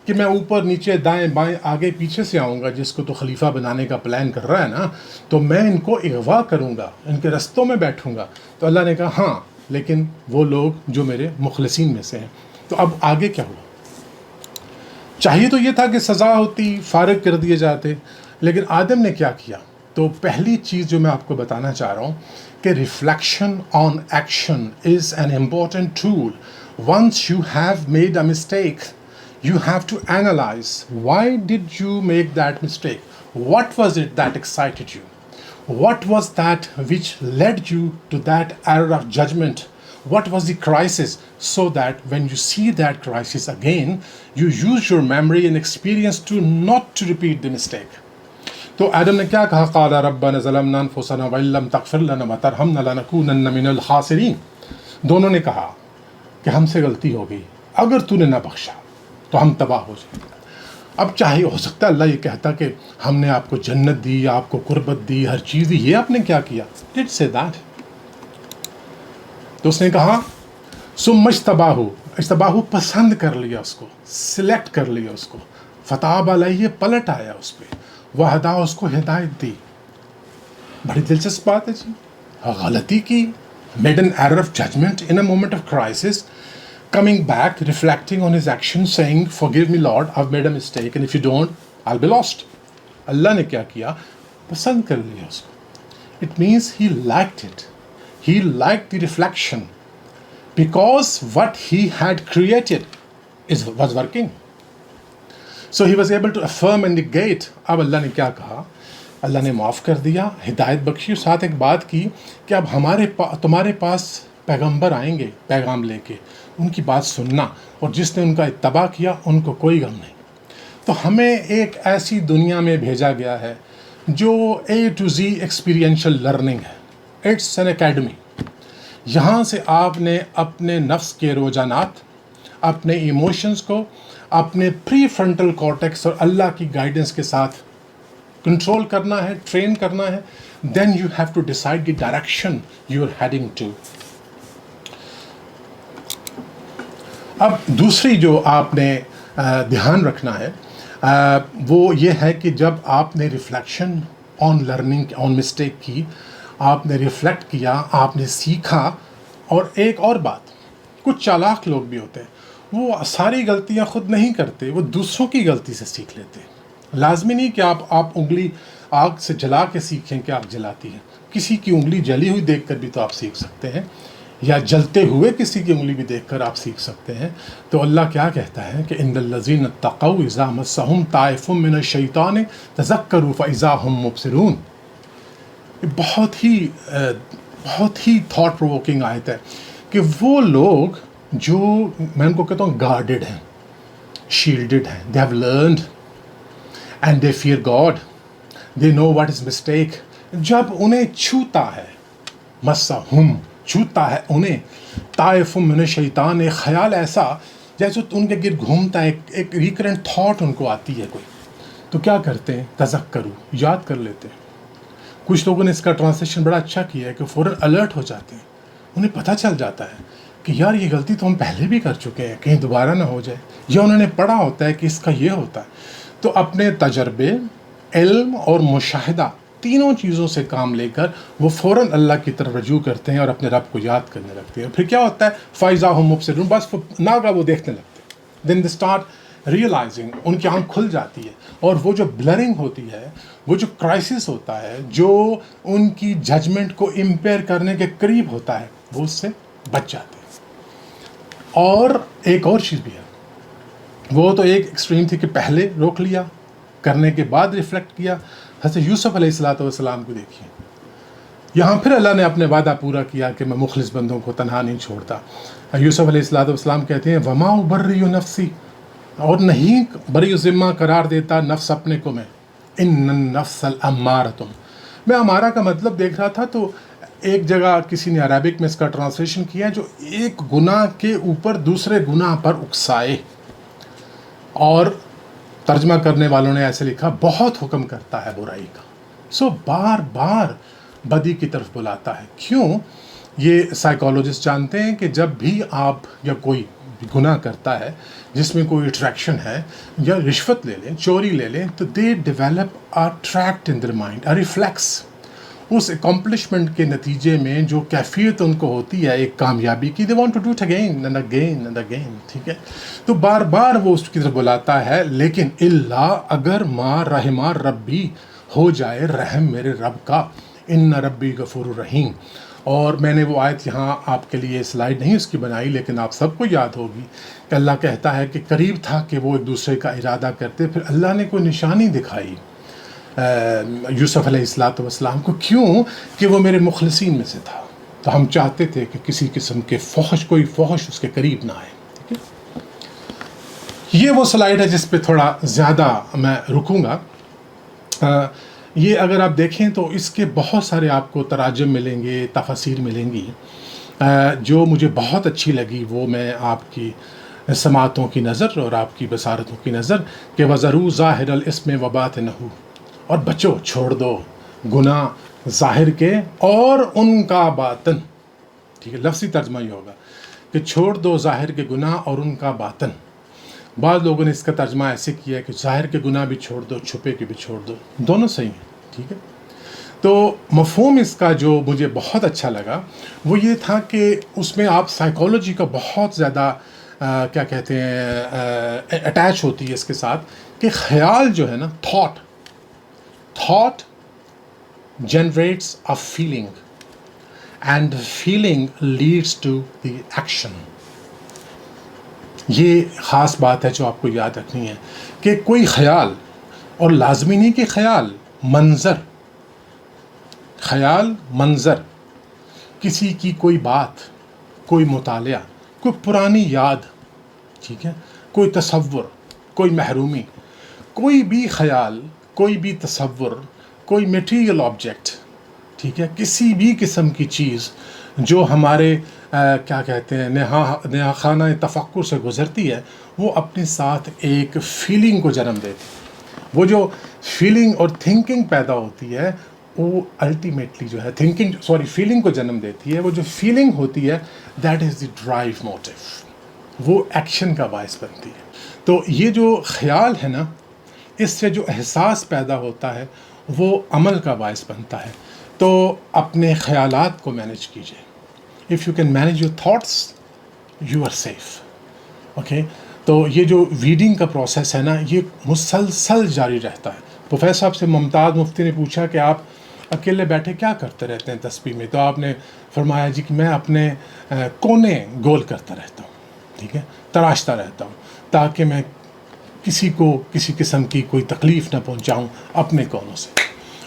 کہ میں اوپر نیچے دائیں بائیں آگے پیچھے سے آؤں گا، جس کو تو خلیفہ بنانے کا پلان کر رہا ہے نا، تو میں ان کو اغوا کروں گا، ان کے رستوں میں بیٹھوں گا. تو اللہ نے کہا ہاں، لیکن وہ لوگ جو میرے مخلصین میں سے ہیں. تو اب آگے کیا ہوا؟ چاہیے تو یہ تھا کہ سزا ہوتی، فارغ کر دیے جاتے، لیکن آدم نے کیا کیا؟ تو پہلی چیز جو میں آپ کو بتانا چاہ رہا ہوں کہ reflection on action is an important tool. Once you have made a mistake, you have to analyze, why did you make that mistake? What was it that excited you? What was that which led you to that error of judgment? What was the crisis? So that when you see that crisis again, you use your memory and experience to not to repeat the mistake. تو آدم نے کیا کہا؟ قال ربنا ظلمنا انفسنا وان لم تغفر لنا وترحمنا لنکونن من الخاسرین. دونوں نے کہا کہ ہم سے غلطی ہو گئی، اگر تو نے نہ بخشا تو ہم تباہ ہو جائیں. اب چاہے ہو سکتا ہے اللہ یہ کہتا کہ ہم نے آپ کو جنت دی، آپ کو قربت دی، ہر چیز دی، یہ آپ نے کیا کیا؟ ڈڈ سے دیٹ. تو اس نے کہا ثم اجتباہ، پسند کر لیا اس کو، سلیکٹ کر لیا اس کو، فتاب علیہ، پلٹ آیا اس پہ، وہدا، اس کو ہدایت دی. بڑی دلچسپ بات ہے جی. غلطی کی، made an error of judgement in a moment of crisis. Coming back, reflecting on his actions, saying, forgive me Lord, I've made a mistake, and if you don't, I'll be lost. اللہ نے کیا کیا؟ پسند کر لیا اس کو. It means he liked it. He liked the reflection because what he had created was working. So he was able to affirm and negate. اب اللہ نے کیا کہا؟ اللہ نے معاف کر دیا، ہدایت بخشی، اور ساتھ ایک بات کی کہ اب تمہارے پاس پیغمبر آئیں گے پیغام لے کے، ان کی بات سننا، اور جس نے ان کا اتباع کیا ان کو کوئی غم نہیں. تو ہمیں ایک ایسی دنیا میں بھیجا گیا ہے جو A to Z experiential learning ہے. It's an academy. یہاں سے آپ نے اپنے نفس کے رجحانات، اپنے ایموشنز کو اپنے پری فرنٹل کارٹیکس اور اللہ کی گائیڈنس کے ساتھ کنٹرول کرنا ہے، ٹرین کرنا ہے. Then you have to decide the direction you are heading to. اب دوسری جو آپ نے دھیان رکھنا ہے وہ یہ ہے کہ جب آپ نے reflection on learning, on mistake کی، آپ نے ریفلیکٹ کیا، آپ نے سیکھا. اور ایک اور بات، کچھ چالاک لوگ بھی ہوتے ہیں، وہ ساری غلطیاں خود نہیں کرتے، وہ دوسروں کی غلطی سے سیکھ لیتے ہیں. لازمی نہیں کہ آپ انگلی آگ سے جلا کے سیکھیں کہ آگ جلاتی ہے. کسی کی انگلی جلی ہوئی دیکھ کر بھی تو آپ سیکھ سکتے ہیں، یا جلتے ہوئے کسی کی انگلی بھی دیکھ کر آپ سیکھ سکتے ہیں. تو اللہ کیا کہتا ہے کہ ان الذین اتقوا اذا مسهم طائف من الشیطان تذکروا فاذا هم مبصرون. بہت ہی تھاٹ پرووکنگ آیت ہے کہ وہ لوگ جو میں ان کو کہتا ہوں گارڈڈ ہیں، شیلڈڈ ہیں، they have learned and they fear God, they know what is mistake جب انہیں چھوتا ہے، مسہم چھوتا ہے انہیں، طائف من الشیطان ایک خیال ایسا جیسے ان کے گرد گھومتا ہے، ایک ریکرنٹ تھاٹ ان کو آتی ہے کوئی، تو کیا کرتے ہیں؟ تذکرو یاد کر لیتے ہیں۔ کچھ لوگوں نے اس کا ٹرانسلیشن بڑا اچھا کیا ہے کہ فوراً الرٹ ہو جاتے ہیں، انہیں پتہ چل جاتا ہے کہ یار یہ غلطی تو ہم پہلے بھی کر چکے ہیں، کہیں دوبارہ نہ ہو جائے، یا انہوں نے پڑھا ہوتا ہے کہ اس کا یہ ہوتا ہے، تو اپنے تجربے، علم اور مشاہدہ تینوں چیزوں سے کام لے کر وہ فوراً اللہ کی طرف رجوع کرتے ہیں اور اپنے رب کو یاد کرنے لگتے ہیں۔ پھر کیا ہوتا ہے؟ فَإِذَا هُمْ مُبْصِرُونَ، بس ناگہاں وہ دیکھنے لگتے ہیں، دین دے اسٹارٹ ریئلائزنگ، ان کی آنکھ کھل جاتی ہے، اور وہ جو بلرنگ ہوتی ہے، وہ جو کرائسس ہوتا ہے، جو ان کی ججمنٹ کو امپیئر کرنے کے قریب ہوتا ہے، وہ اس سے بچ جاتے ہیں۔ اور ایک اور چیز بھی ہے، وہ تو ایک ایکسٹریم تھی کہ پہلے روک لیا، کرنے کے بعد ریفلیکٹ کیا۔ حضرت یوسف علیہ السلام کو دیکھیے، یہاں پھر اللہ نے اپنے وعدہ پورا کیا کہ میں مخلص بندوں کو تنہا نہیں چھوڑتا۔ یوسف علیہ السلام کہتے ہیں وما ابرئ نفسی، اور نہیں بری ذمہ قرار دیتا نفس اپنے کو میں، ان النفس الامارۃ، میں امارہ کا مطلب دیکھ رہا تھا تو ایک جگہ کسی نے عربک میں اس کا ٹرانسلیشن کیا جو ایک گناہ کے اوپر دوسرے گناہ پر اکسائے، اور ترجمہ کرنے والوں نے ایسے لکھا بہت حکم کرتا ہے برائی کا، سو بار بار بدی کی طرف بلاتا ہے۔ کیوں؟ یہ سائیکالوجسٹ جانتے ہیں کہ جب بھی آپ یا کوئی گناہ کرتا ہے جس میں کوئی اٹریکشن ہے، یا رشوت لے لیں، چوری لے لیں، تو they develop a tract in their mind, a reflex, اس اکمپلشمنٹ کے نتیجے میں جو کیفیت ان کو ہوتی ہے ایک کامیابی کی، they want to do it again and again and again, ٹھیک ہے؟ تو بار بار وہ اس کی طرف بلاتا ہے، لیکن اللہ اگر ما رحمہ ربی، ہو جائے رحم میرے رب کا، ان ربی غفور الرحیم۔ اور میں نے وہ آیت یہاں آپ کے لیے سلائیڈ نہیں اس کی بنائی، لیکن آپ سب کو یاد ہوگی کہ اللہ کہتا ہے کہ قریب تھا کہ وہ ایک دوسرے کا ارادہ کرتے، پھر اللہ نے کوئی نشانی دکھائی یوسف علیہ السلام کو، کیوں کہ وہ میرے مخلصین میں سے تھا، تو ہم چاہتے تھے کہ کسی قسم کے کوئی فحش اس کے قریب نہ آئے، ٹھیک ہے؟ یہ وہ سلائیڈ ہے جس پہ تھوڑا زیادہ میں رکوں گا۔ یہ اگر آپ دیکھیں تو اس کے بہت سارے آپ کو تراجم ملیں گے، تفاسیر ملیں گی، جو مجھے بہت اچھی لگی وہ میں آپ کی سماعتوں کی نظر اور آپ کی بصارتوں کی نظر کہ وَذَرُوا ظَاهِرَ الْإِثْمِ وَبَاطِنَهُ، اور بچو چھوڑ دو گناہ ظاہر کے اور ان کا باطن، ٹھیک ہے؟ لفظی ترجمہ یہ ہوگا کہ چھوڑ دو ظاہر کے گناہ اور ان کا باطن۔ بعض لوگوں نے اس کا ترجمہ ایسے کیا ہے کہ ظاہر کے گناہ بھی چھوڑ دو، چھپے کے بھی چھوڑ دو، دونوں صحیح ہیں، ٹھیک ہے؟ تو مفہوم اس کا جو مجھے بہت اچھا لگا وہ یہ تھا کہ اس میں آپ سائیکالوجی کا بہت زیادہ کیا کہتے ہیں اٹیچ ہوتی ہے اس کے ساتھ، کہ خیال جو ہے نا، thought generates a feeling and feeling leads to the action. یہ خاص بات ہے جو آپ کو یاد رکھنی ہے کہ کوئی خیال، اور لازمی نہیں کہ خیال منظر، کسی کی کوئی بات، کوئی مطالعہ، کوئی پرانی یاد، ٹھیک ہے، کوئی تصور، کوئی محرومی، کوئی بھی خیال، کوئی بھی تصور، کوئی میٹیریل آبجیکٹ، ٹھیک ہے، کسی بھی قسم کی چیز جو ہمارے کیا کہتے ہیں نہا خانہ تفکر سے گزرتی ہے، وہ اپنے ساتھ ایک فیلنگ کو جنم دیتی ہے۔ وہ جو فیلنگ اور تھنکنگ پیدا ہوتی ہے وہ الٹیمیٹلی جو ہے فیلنگ کو جنم دیتی ہے۔ وہ جو فیلنگ ہوتی ہے that is the drive motive, وہ ایکشن کا باعث بنتی ہے۔ تو یہ جو خیال ہے نا، اس سے جو احساس پیدا ہوتا ہے وہ عمل کا باعث بنتا ہے۔ تو اپنے خیالات کو مینیج کیجیے۔ If you can manage your thoughts, you are safe. Okay? تو یہ جو ویڈنگ کا پروسیس ہے نا، یہ مسلسل جاری رہتا ہے۔ پروفیسر صاحب سے ممتاز مفتی نے پوچھا کہ آپ اکیلے بیٹھے کیا کرتے رہتے ہیں تسبیح میں؟ تو آپ نے فرمایا جی کہ میں اپنے کونے گول کرتا رہتا ہوں، ٹھیک ہے، تراشتا رہتا ہوں، تاکہ میں کسی کو کسی قسم کی کوئی تکلیف نہ پہنچاؤں اپنے کونوں سے۔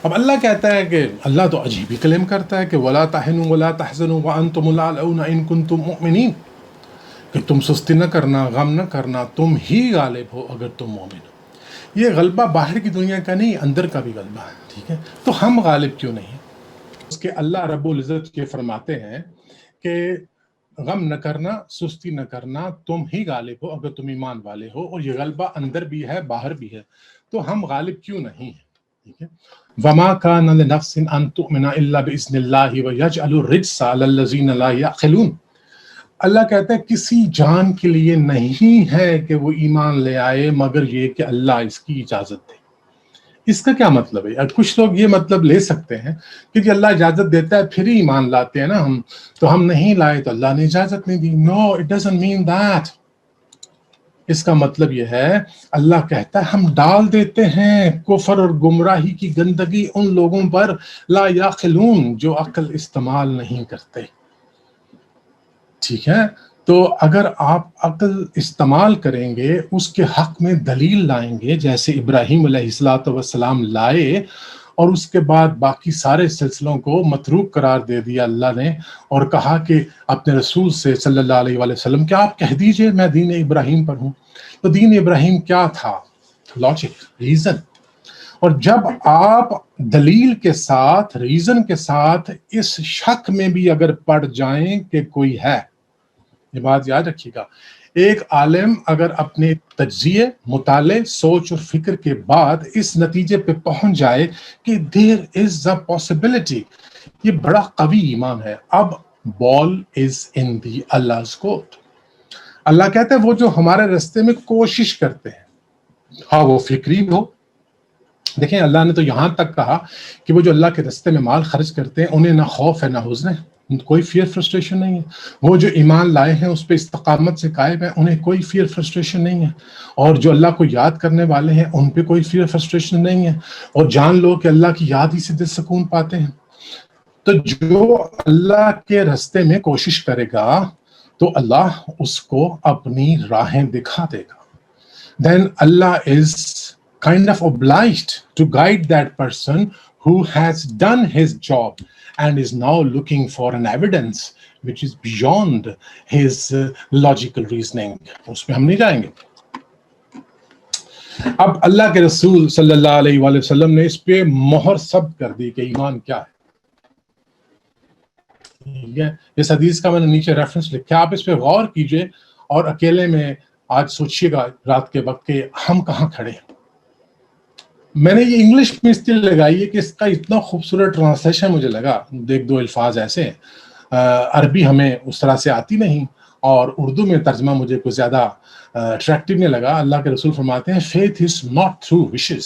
اب اللہ کہتا ہے کہ اللہ تو عجیب ہی کلیم کرتا ہے کہ وَلَا تَهِنُوا وَلَا تَحْزَنُوا وَأَنْتُمُ الْأَعْلَوْنَ إِن كُنتُم مُؤْمِنِينَ، کہ تم سستی نہ کرنا، غم نہ کرنا، تم ہی غالب ہو اگر تم مومن ہو۔ یہ غلبہ باہر کی دنیا کا نہیں، اندر کا بھی غلبہ ہے، ٹھیک ہے؟ تو ہم غالب کیوں نہیں؟ کہ اللہ رب العزت یہ فرماتے ہیں کہ غم نہ کرنا، سستی نہ کرنا، تم ہی غالب ہو اگر تم ایمان والے ہو، اور یہ غلبہ اندر بھی ہے باہر بھی ہے، تو ہم غالب کیوں نہیں ہیں؟ ٹھیک ہے، وما كان لنفس ان تؤمن الا باذن الله ويجعل الرجس على الذين لا يعقلون. اللہ کہتا ہے کسی جان کے لیے نہیں ہے کہ وہ ایمان لے آئے مگر یہ کہ اللہ اس کی اجازت دے. اس کا کیا مطلب ہے؟ کچھ لوگ یہ مطلب لے سکتے ہیں کہ جی اللہ اجازت دیتا ہے پھر ہی ایمان لاتے ہیں نا ہم، تو ہم نہیں لائے تو اللہ نے اجازت نہیں دی. نو، اٹ ڈزنٹ مین دیٹ. اس کا مطلب یہ ہے اللہ کہتا ہے ہم ڈال دیتے ہیں کفر اور گمراہی کی گندگی ان لوگوں پر لا یعقلون، جو عقل استعمال نہیں کرتے. ٹھیک ہے، تو اگر آپ عقل استعمال کریں گے، اس کے حق میں دلیل لائیں گے، جیسے ابراہیم علیہ السلام لائے اور اس کے بعد باقی سارے سلسلوں کو متروک قرار دے دیا اللہ نے، اور کہا کہ اپنے رسول سے صلی اللہ علیہ وآلہ وسلم کہ آپ کہہ دیجئے میں دین ابراہیم پر ہوں. تو دین ابراہیم کیا تھا؟ Logic, reason. اور جب آپ دلیل کے ساتھ، ریزن کے ساتھ اس شک میں بھی اگر پڑ جائیں کہ کوئی ہے، یہ بات یاد رکھیے گا، ایک عالم اگر اپنے تجزیے، مطالعے، سوچ اور فکر کے بعد اس نتیجے پہ پہنچ جائے کہ دیر از اے پاسبلٹی، یہ بڑا قوی ایمان ہے. اب بال از ان دی Allah's court. اللہ کہتا ہے وہ جو ہمارے رستے میں کوشش کرتے ہیں، ہاں وہ فکری ہو. دیکھیں اللہ نے تو یہاں تک کہا کہ وہ جو اللہ کے رستے میں مال خرچ کرتے ہیں انہیں نہ خوف ہے نہ حزن ہے، کوئی فیئر فرسٹریشن نہیں ہے. وہ جو ایمان لائے ہیں اس پہ استقامت سے قائم ہیں، انہیں کوئی فیئر فرسٹریشن نہیں ہے. اور جو اللہ کو یاد کرنے والے ہیں ان پہ کوئی فیئر فرسٹریشن نہیں ہے. اور جان لو کہ اللہ کی یاد ہی سے دل سکون پاتے ہیں. تو جو اللہ کے رستے میں کوشش کرے گا تو اللہ اس کو اپنی راہیں دکھا دے گا. Then Allah is kind of obliged to guide that person who has done his job and is now looking for an evidence which is beyond his logical reasoning. اس میں ہم نہیں جائیں گے. اب اللہ کے رسول صلی اللہ علیہ وآلہ وسلم نے اس پہ مہر ثبت کر دی کہ ایمان کیا ہے. اس حدیث کا میں نے نیچے ریفرنس لکھا، آپ اس پہ غور کیجئے اور اکیلے میں آج سوچئے گا رات کے وقت کہ ہم کہاں کھڑے ہیں. میں نے یہ انگلش میں اس لیے لگائی ہے کہ اس کا اتنا خوبصورت ٹرانسلیشن مجھے لگا، ایک دو الفاظ ایسے ہیں، عربی ہمیں اس طرح سے آتی نہیں اور اردو میں ترجمہ مجھے کوئی زیادہ اٹریکٹیو نہیں لگا. اللہ کے رسول فرماتے ہیں faith is not through wishes.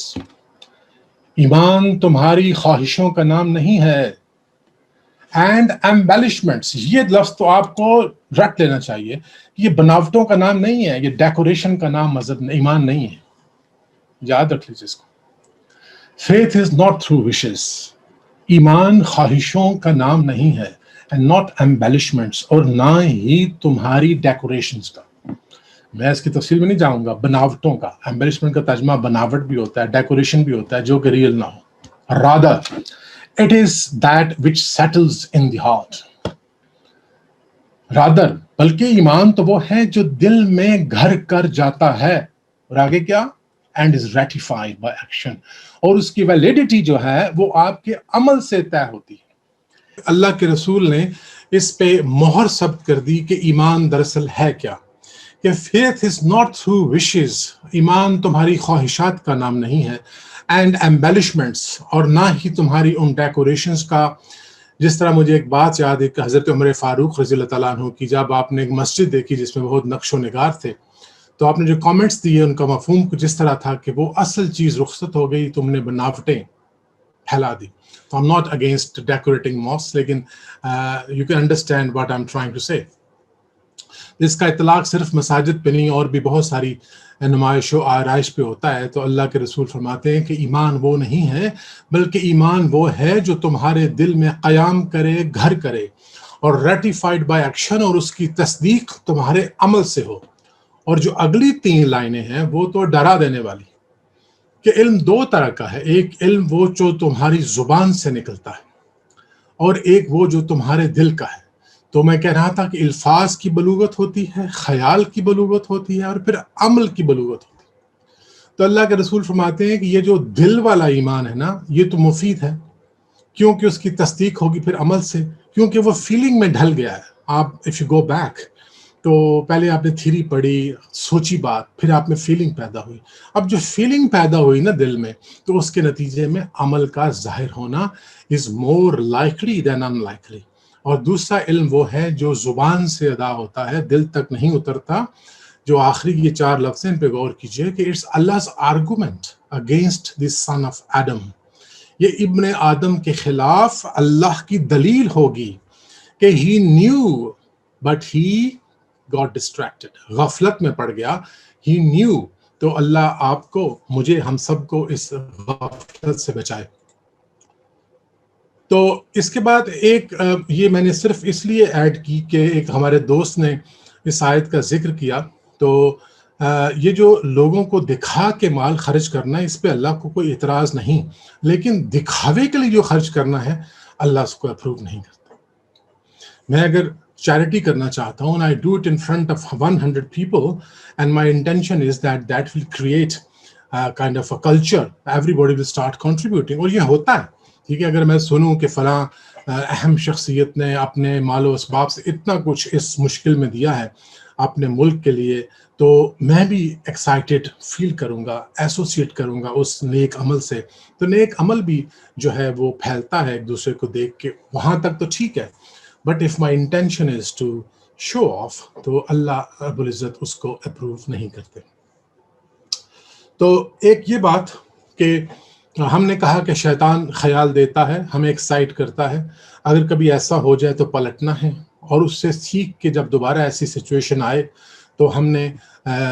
ایمان تمہاری خواہشوں کا نام نہیں ہے. اینڈ ایمبیلشمنٹس، یہ لفظ تو آپ کو رٹ لینا چاہیے کہ یہ بناوٹوں کا نام نہیں ہے، یہ ڈیکوریشن کا نام مذہب ایمان نہیں ہے. یاد رکھ لیجیے اس کو. Faith is not through wishes. ایمان خواہشوں کا نام نہیں ہے. And not embellishments، اور نہ ہی تمہاری ڈیکوریشنز کا. میں اس کی تفصیل میں نہیں جاؤں گا. بناوٹوں کا، ایمبیلشمنٹ کا ترجمہ بناوٹ بھی ہوتا ہے، ڈیکوریشن بھی ہوتا ہے جو کہ ریئل نہ ہو. Rather it is that which settles in the heart. Rather، بلکہ ایمان تو وہ ہے جو دل میں گھر کر جاتا ہے، اور آگے کیا؟ and is ratified by action، اور اس کی ویلیڈیٹی جو ہے وہ آپ کے عمل سے طے ہوتی ہے. اللہ کے رسول نے اس پہ مہر ثبت کر دی کہ ایمان دراصل ہے کیا، کہ faith is not through wishes، ایمان تمہاری خواہشات کا نام نہیں ہے، and embellishments، اور نہ ہی تمہاری ان ڈیکوریشنز کا. جس طرح مجھے ایک بات یاد ہے کہ حضرت عمر فاروق رضی اللہ تعالیٰ عنہ کی جب آپ نے ایک مسجد دیکھی جس میں بہت نقش و نگار تھے، تو آپ نے جو کامنٹس دیے ان کا مفہوم کچھ اس طرح تھا کہ وہ اصل چیز رخصت ہو گئی، تم نے بناوٹیں پھیلا دی. تو I'm not against decorating mosques، لیکن you can understand what I'm trying to say. اس کا اطلاق صرف مساجد پہ نہیں اور بھی بہت ساری نمائش و آرائش پہ ہوتا ہے. تو اللہ کے رسول فرماتے ہیں کہ ایمان وہ نہیں ہے بلکہ ایمان وہ ہے جو تمہارے دل میں قیام کرے، گھر کرے، اور ریٹیفائڈ بائی ایکشن، اور اس کی تصدیق تمہارے عمل سے ہو. اور جو اگلی 3 لائنیں ہیں وہ تو ڈرا دینے والی، کہ علم 2 طرح کا ہے. ایک علم وہ جو تمہاری زبان سے نکلتا ہے، اور ایک وہ جو تمہارے دل کا ہے. تو میں کہہ رہا تھا کہ الفاظ کی بلوغت ہوتی ہے، خیال کی بلوغت ہوتی ہے، اور پھر عمل کی بلوغت ہوتی ہے. تو اللہ کے رسول فرماتے ہیں کہ یہ جو دل والا ایمان ہے نا، یہ تو مفید ہے، کیونکہ اس کی تصدیق ہوگی پھر عمل سے، کیونکہ وہ فیلنگ میں ڈھل گیا ہے. آپ اف یو گو بیک تو پہلے آپ نے تھیری پڑھی، سوچی بات، پھر آپ میں فیلنگ پیدا ہوئی. اب جو فیلنگ پیدا ہوئی نا دل میں، تو اس کے نتیجے میں عمل کا ظاہر ہونا از مور لائکلی دین ان لائکلی. اور دوسرا علم وہ ہے جو زبان سے ادا ہوتا ہے، دل تک نہیں اترتا. جو آخری یہ 4 لفظ ہیں ان پہ غور کیجئے کہ it's Allah's argument against the son of Adam. یہ ابن آدم کے خلاف اللہ کی دلیل ہوگی کہ he knew but he got distracted. غفلت میں پڑ گیا. he knew. تو اللہ آپ کو، مجھے، ہم سب کو اس غفلت سے بچائے. تو اس کے بعد ایک یہ میں نے صرف اس لیے ایڈ کی کہ ایک ہمارے دوست نے اس آیت کا ذکر کیا. تو یہ جو لوگوں کو دکھا کے مال خرچ کرنا ہے، اس پہ اللہ کو کوئی اعتراض نہیں، لیکن دکھاوے کے لیے جو خرچ کرنا ہے اللہ اس کو اپروو نہیں کرتا. میں اگر چیریٹی کرنا چاہتا ہوں and I do it in front of 100 people and my intention is that will create kind of a culture, everybody will start contributing. اور یہ ہوتا ہے. ٹھیک ہے، اگر میں سنوں کہ فلاں اہم شخصیت نے اپنے مال و اسباب سے اتنا کچھ اس مشکل میں دیا ہے اپنے ملک کے لیے، تو میں بھی ایکسائٹیڈ فیل کروں گا، ایسوسیٹ کروں گا اس نیک عمل سے. تو نیک عمل بھی جو ہے وہ پھیلتا ہے ایک دوسرے کو دیکھ کے. وہاں تک تو ٹھیک ہے، but if my intention is to show off, تو اللہ رب العزت اس کو اپروو نہیں کرتے. تو ایک یہ بات کہ ہم نے کہا کہ شیطان خیال دیتا ہے، ہمیں ایکسائٹ کرتا ہے. اگر کبھی ایسا ہو جائے تو پلٹنا ہے، اور اس سے سیکھ کے جب دوبارہ ایسی سچویشن آئے تو ہم نے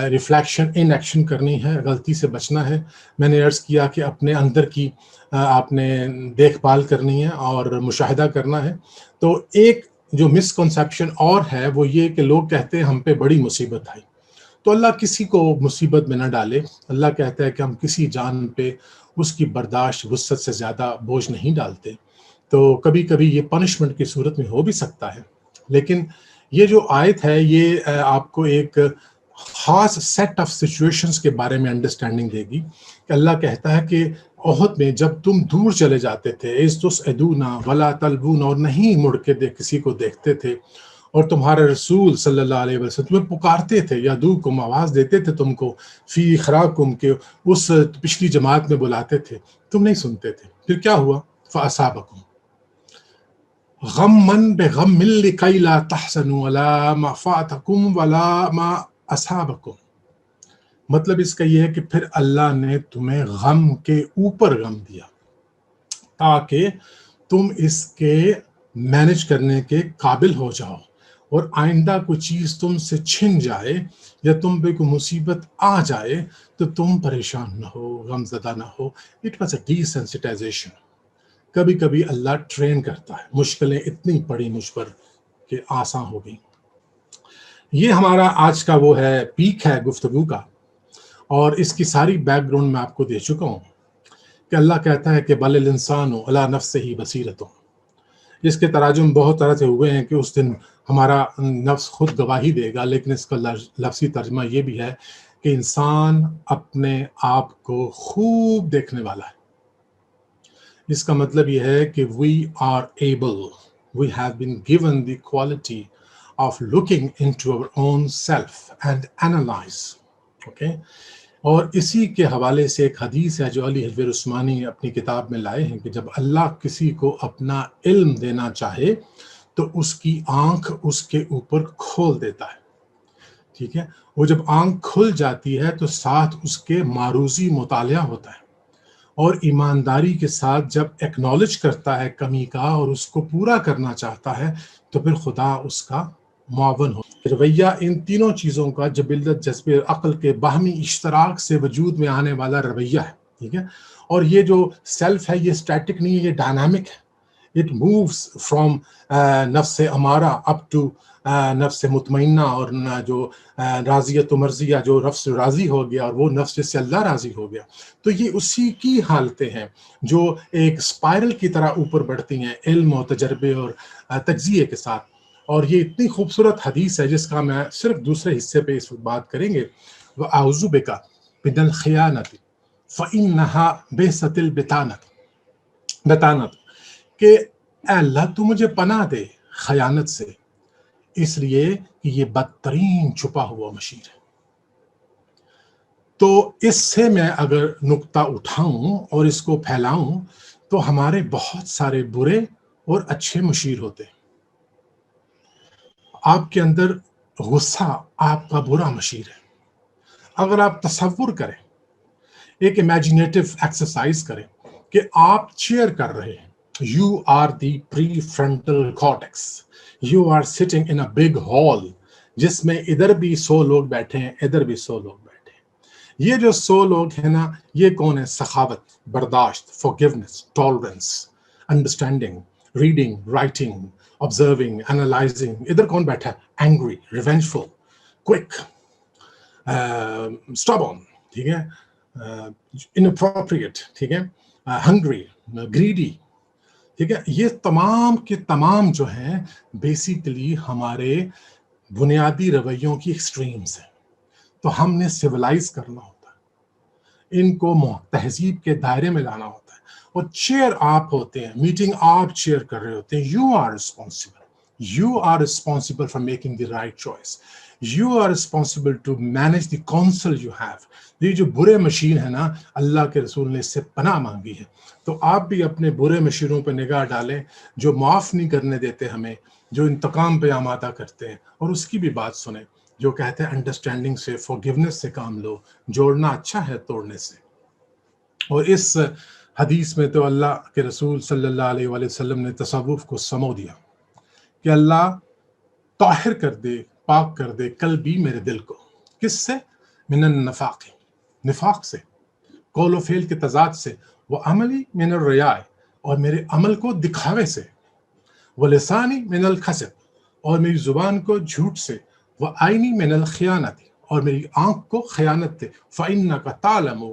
ریفلیکشن ان ایکشن کرنی ہے، غلطی سے بچنا ہے. میں نے عرض کیا کہ اپنے اندر کی آپ نے دیکھ بھال کرنی ہے اور مشاہدہ کرنا ہے. تو ایک جو مسکنسیپشن اور ہے وہ یہ کہ لوگ کہتے ہیں ہم پہ بڑی مصیبت آئی. تو اللہ کسی کو مصیبت میں نہ ڈالے. اللہ کہتا ہے کہ ہم کسی جان پہ اس کی برداشت وسعت سے زیادہ بوجھ نہیں ڈالتے. تو کبھی کبھی یہ پنشمنٹ کی صورت میں ہو بھی سکتا ہے، لیکن یہ جو آیت ہے یہ آپ کو ایک خاص سیٹ آف سچویشنز کے بارے میں انڈرسٹینڈنگ دے گی کہ اللہ کہتا ہے کہ احد میں جب تم دور چلے جاتے تھے، اذ تسعدون ولا تلوون، اور نہیں مڑ کے کسی کو دیکھتے تھے، اور تمہارے رسول صلی اللہ علیہ وسلم تمہیں پکارتے تھے، یدعوکم، آواز دیتے تھے تم کو، فی اخراکم، کے اس پچھلی جماعت میں بلاتے تھے، تم نہیں سنتے تھے. پھر کیا ہوا؟ فاصابکم غمًا بغم لکی لا تحزنوا علی ما فاتکم ولا ما اصابکم. مطلب اس کا یہ ہے کہ پھر اللہ نے تمہیں غم کے اوپر غم دیا تاکہ تم اس کے مینج کرنے کے قابل ہو جاؤ، اور آئندہ کوئی چیز تم سے چھن جائے یا تم پہ کوئی مصیبت آ جائے تو تم پریشان نہ ہو، غم زدہ نہ ہو. It was a desensitisation. کبھی کبھی اللہ ٹرین کرتا ہے. مشکلیں اتنی پڑی مجھ پر کہ آسان ہو گئی. یہ ہمارا آج کا وہ ہے پیک ہے گفتگو کا، اور اس کی ساری بیک گراؤنڈ میں آپ کو دے چکا ہوں کہ اللہ کہتا ہے کہ بل الانسان علی نفسہ بصیرۃ. اس کے تراجم بہت طرح سے ہوئے ہیں کہ اس دن ہمارا نفس خود گواہی دے گا، لیکن اس کا لفظی ترجمہ یہ بھی ہے کہ انسان اپنے آپ کو خوب دیکھنے والا ہے. اس کا مطلب یہ ہے کہ we are able, we have been given the quality of looking into our own self and analyze. Okay? اور اسی کے حوالے سے ایک حدیث ہے جو علی حجویر عثمانی اپنی کتاب میں لائے ہیں کہ جب اللہ کسی کو اپنا علم دینا چاہے تو اس کی آنکھ اس کے اوپر کھول دیتا ہے. ٹھیک ہے، وہ جب آنکھ کھل جاتی ہے تو ساتھ اس کے معروضی مطالعہ ہوتا ہے، اور ایمانداری کے ساتھ جب ایکنالج کرتا ہے کمی کا اور اس کو پورا کرنا چاہتا ہے تو پھر خدا اس کا معاون ہو. رویہ ان تینوں چیزوں کا جبلت، جذبے، عقل کے باہمی اشتراک سے وجود میں آنے والا رویہ ہے. ٹھیک ہے، اور یہ جو سیلف ہے یہ اسٹیٹک نہیں ہے، یہ ڈائنامک ہے. اٹ مووز فرام نفس امارہ اپ ٹو نفس مطمئنہ، اور جو راضیت و مرضیہ، جو نفس راضی ہو گیا اور وہ نفس جس سے اللہ راضی ہو گیا. تو یہ اسی کی حالتیں ہیں جو ایک اسپائرل کی طرح اوپر بڑھتی ہیں علم و تجربے اور تجزیے کے ساتھ. اور یہ اتنی خوبصورت حدیث ہے جس کا میں صرف دوسرے حصے پہ اس وقت بات کریں گے. وَأَعُوذُ بِكَ مِنَ الْخِيَانَةِ فَإِنَّهَا بِئْسَتِ الْبِطَانَةِ. کہ اے اللہ تو مجھے پناہ دے خیانت سے، اس لیے کہ یہ بدترین چھپا ہوا مشیر ہے۔ تو اس سے میں اگر نقطہ اٹھاؤں اور اس کو پھیلاؤں تو ہمارے بہت سارے برے اور اچھے مشیر ہوتے ہیں۔ آپ کے اندر غصہ آپ کا برا مشیر ہے۔ اگر آپ تصور کریں، ایک امیجنیٹو ایکسرسائز کریں کہ آپ چیئر کر رہے ہیں، you are the prefrontal cortex, you are sitting in a big hall جس میں ادھر بھی 100 لوگ بیٹھے ہیں، ادھر بھی 100 لوگ بیٹھے ہیں۔ یہ جو 100 لوگ ہیں نا، یہ کون ہے؟ سخاوت، برداشت، forgiveness، tolerance, understanding, reading, writing, observing، analyzing۔ ادھر کون بیٹھا ہے؟ اینگری، ریونجفل، کوئک، stubborn، ٹھیک ہے، inappropriate، ٹھیک ہے، hungry، greedy، ٹھیک ہے۔ یہ تمام کے تمام جو ہیں بیسیکلی ہمارے بنیادی رویوں کی ایکسٹریمز ہیں۔ تو ہم نے سویلائز کرنا ہوتا ہے، ان کو تہذیب کے دائرے میں لانا ہوتا ہے۔ اور چیئر آپ ہوتے ہیں، میٹنگ آپ چیئر کر رہے ہوتے ہیں، you are responsible for making the right choice. You are responsible to manage the counsel you have. یہ جو برے مشیر ہیں نا، اللہ کے رسول نے اس سے پناہ مانگی ہے۔ تو آپ بھی اپنے برے مشیروں پہ نگاہ ڈالیں، جو معاف نہیں کرنے دیتے ہمیں، جو انتقام پہ آمادہ کرتے ہیں، اور اس کی بھی بات سنیں جو کہتے ہیں انڈرسٹینڈنگ سے، forgiveness سے کام لو، جوڑنا اچھا ہے توڑنے سے۔ اور اس حدیث میں تو اللہ کے رسول صلی اللہ علیہ وآلہ وسلم نے تصوف کو سمو دیا کہ اللہ طاہر کر دے، پاک کر دے قلبی، میرے دل کو، کس سے؟ من النفاق، نفاق سے، قول و فعل کے تضاد سے، وہ عملی من الریاء، اور میرے عمل کو دکھاوے سے، وہ لسانی من الکذب، اور میری زبان کو جھوٹ سے، وہ عینی من الخیانت، اور میری آنکھ کو خیانت سے، فإنک تعلم،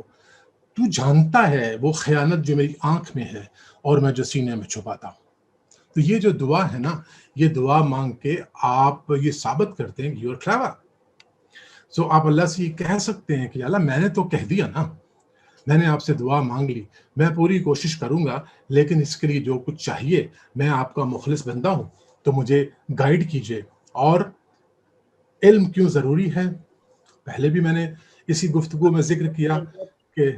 تو جانتا ہے وہ خیانت جو میری آنکھ میں ہے اور میں جو سینے میں چھپاتا ہوں۔ تو یہ جو دعا ہے نا، یہ دعا مانگ کے آپ یہ ثابت کرتے ہیں کہ یو آر کلیور۔ سو آپ اللہ سے یہ کہہ سکتے ہیں کہ اللہ میں نے تو کہہ دیا نا، میں نے آپ سے دعا مانگ لی، میں پوری کوشش کروں گا، لیکن اس کے لیے جو کچھ چاہیے، میں آپ کا مخلص بندہ ہوں، تو مجھے گائیڈ کیجئے۔ اور علم کیوں ضروری ہے؟ پہلے بھی میں نے اسی گفتگو میں ذکر کیا کہ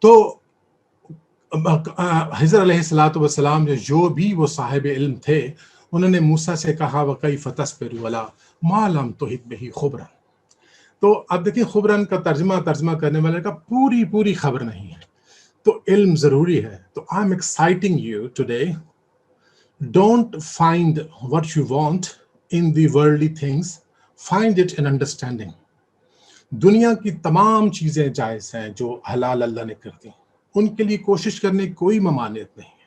تو حضر علیہ السلام جو بھی وہ صاحب علم تھے، انہوں نے موسیٰ سے کہا وَكَيْفَ تَصْبِرُ وَلَا مَا لَمْ تُحِطْ بِهِ خُبْرًا۔ تو اب دیکھیں خبرن کا ترجمہ کرنے والے کا پوری خبر نہیں ہے، تو علم ضروری ہے۔ تو I'm exciting you today. Don't find what you want in the worldly things. Find it in understanding. دنیا کی تمام چیزیں جائز ہیں جو حلال اللہ نے کر دی، ان کے لیے کوشش کرنے کی کوئی ممانعت نہیں ہے۔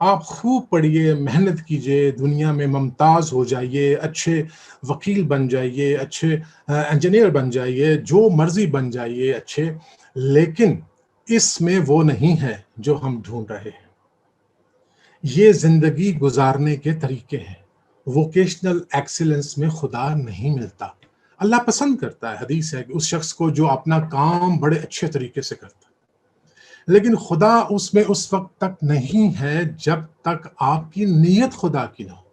آپ خوب پڑھیے، محنت کیجئے، دنیا میں ممتاز ہو جائیے، اچھے وکیل بن جائیے، اچھے انجینئر بن جائیے، جو مرضی بن جائیے اچھے، لیکن اس میں وہ نہیں ہے جو ہم ڈھونڈ رہے ہیں۔ یہ زندگی گزارنے کے طریقے ہیں۔ ووکیشنل ایکسیلنس میں خدا نہیں ملتا۔ اللہ پسند کرتا ہے، حدیث ہے کہ اس شخص کو جو اپنا کام بڑے اچھے طریقے سے کرتا ہے، لیکن خدا اس میں اس وقت تک نہیں ہے جب تک آپ کی نیت خدا کی نہ ہو۔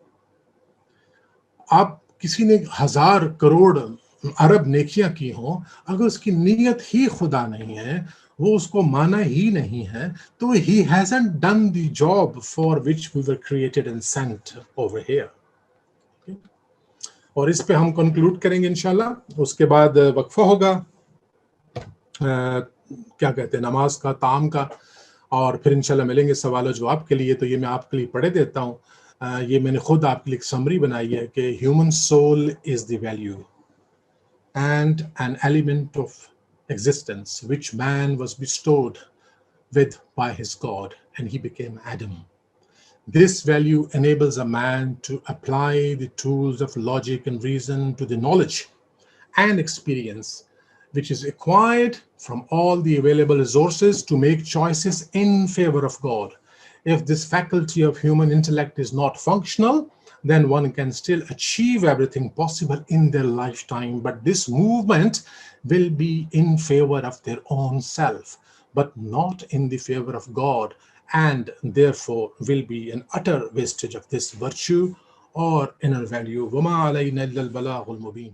آپ کسی نے 1000 کروڑ ارب نیکیاں کی ہوں، اگر اس کی نیت ہی خدا نہیں ہے، وہ اس کو مانا ہی نہیں ہے، تو he hasn't done the job for which we were created and sent over here۔ اور اس پہ ہم کنکلوڈ کریں گے انشاءاللہ، اس کے بعد وقفہ ہوگا، کیا کہتے ہیں، نماز کا، تعام کا، اور پھر انشاءاللہ ملیں گے سوال و جواب کے لیے۔ تو یہ میں آپ کے لیے پڑھے دیتا ہوں، یہ میں نے خود آپ کے لیے ایک سمری بنائی ہے کہ human soul is the value and an element of existence which man was bestowed with by his God, and he became Adam. This value enables a man to apply the tools of logic and reason to the knowledge and experience which is acquired from all the available resources to make choices in favor of God. If this faculty of human intellect is not functional, then one can still achieve everything possible in their lifetime, but this movement will be in favor of their own self, but not in the favor of God and therefore will be an utter wastage of this virtue or inner value. وَمَا عَلَيْنَا إِلَّا الْبَلَاغُ الْمُبِينُ.